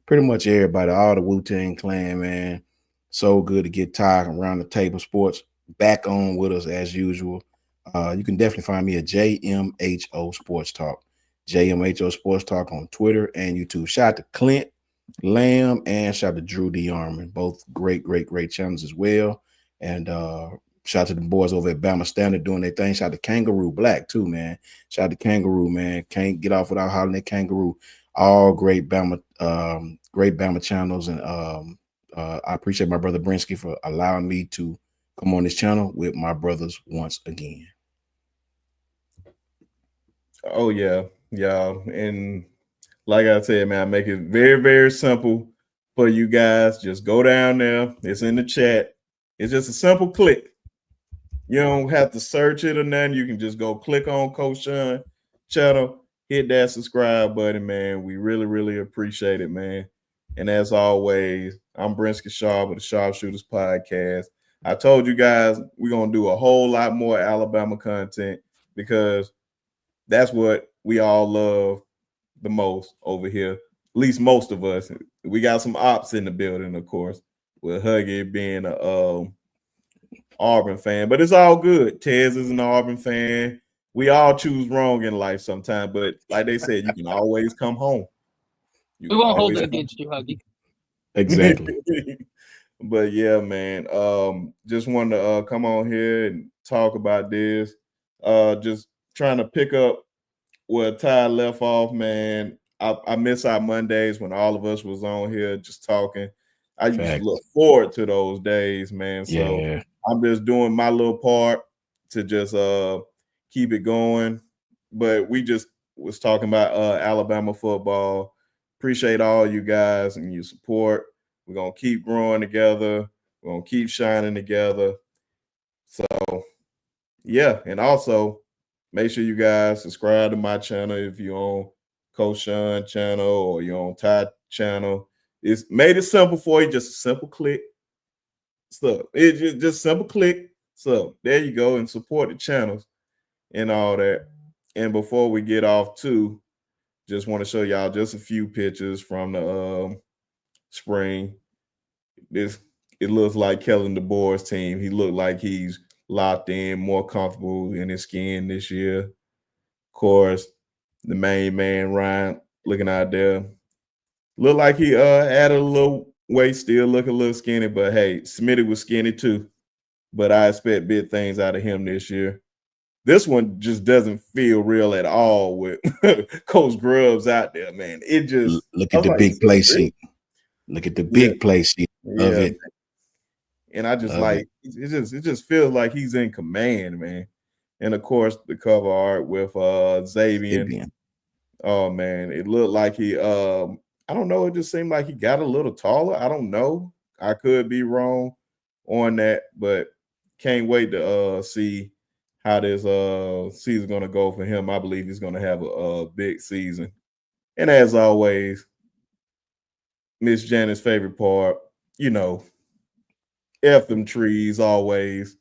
pretty much everybody, all the Wu-Tang Clan, man. So good to get Ty around the table sports back on with us as usual. You can definitely find me at JMHO Sports Talk, JMHO Sports Talk on Twitter and YouTube. Shout out to Clint Lamb and shout out to Drew D. Armand, both great channels as well. And shout out to the boys over at Bama Standard doing their thing. Shout out to Kangaroo Black too, man. Shout out to Kangaroo, man. Can't get off without hollering at Kangaroo. All great Bama channels. And I appreciate my brother Brinsky for allowing me to come on this channel with my brothers once again. Oh yeah. And like I said, man, I make it very, very simple for you guys. Just go down there. It's in the chat. It's just a simple click. You don't have to search it or nothing. You can just go click on Coach Sean channel, hit that subscribe button, man. We really, really appreciate it, man. And as always, I'm Brinsky Sharp with the Sharpshooters Podcast. I told you guys we're going to do a whole lot more Alabama content because that's what we all love the most over here, at least most of us. We got some ops in the building, of course, with Huggy being a Auburn fan, but it's all good. Tez is an Auburn fan. We all choose wrong in life sometimes, but like they said, you can always come home. We won't hold it against you, Huggy. Exactly. But yeah, man, just wanted to come on here and talk about this. Just trying to pick up where Ty left off, man. I miss our Mondays when all of us was on here just talking. I used to look forward to those days, man. So yeah. I'm just doing my little part to just keep it going. But we just was talking about Alabama football. Appreciate all you guys and your support. We're going to keep growing together. We're going to keep shining together. So, yeah. And also, make sure you guys subscribe to my channel if you're on Coach Sean channel or you're on Ty channel. It's made it simple for you, just a simple click. So it's just simple click. So there you go, and support the channels and all that. And before we get off too, just want to show y'all just a few pictures from the spring. It looks like Kellen DeBoer's team. He looked like he's locked in, more comfortable in his skin this year. Of course, the main man, Ryan, looking out there. Looked like he added a little weight, still look a little skinny, but hey, Smitty was skinny too. But I expect big things out of him this year. This one just doesn't feel real at all with Coach Grubbs out there, man. It just look at the big play sheet. Look at the big play sheet of it. And I just Love like it just feels like he's in command, man. And of course, the cover art with Xavier. Sabian. Oh man, it looked like he I don't know, it just seemed like he got a little taller. I don't know. I could be wrong on that, but can't wait to see how this season gonna go for him. I believe he's gonna have a big season. And as always, Miss Janet's favorite part, you know, F them trees always,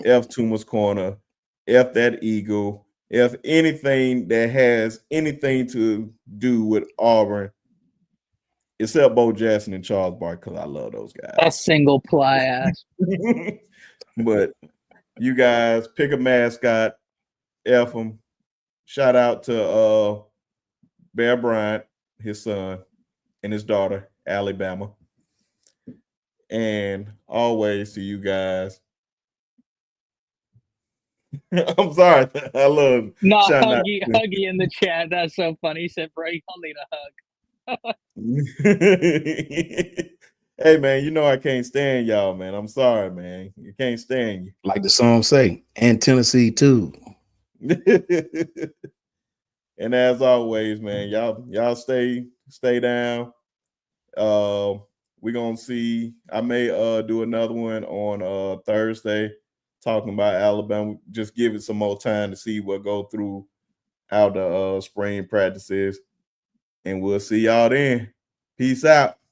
F Tuma's Corner, F that eagle, F anything that has anything to do with Auburn, except Bo Jackson and Charles Barkley, because I love those A guys. single ply ass. But you guys pick a mascot, F them. Shout out to Bear Bryant, his son, and his daughter, Alabama. And always to you guys. I'm sorry. I love No, shouting out. Huggy in the chat. That's so funny. He said, "Bro, you don't need a hug." Hey man, you know I can't stand y'all, man. I'm sorry, man. You can't stand you. Like the song say, and Tennessee too. And as always, man, y'all stay down. We're gonna see. I may do another one on Thursday talking about Alabama. Just give it some more time to see what go through out the spring practices. And we'll see y'all then. Peace out.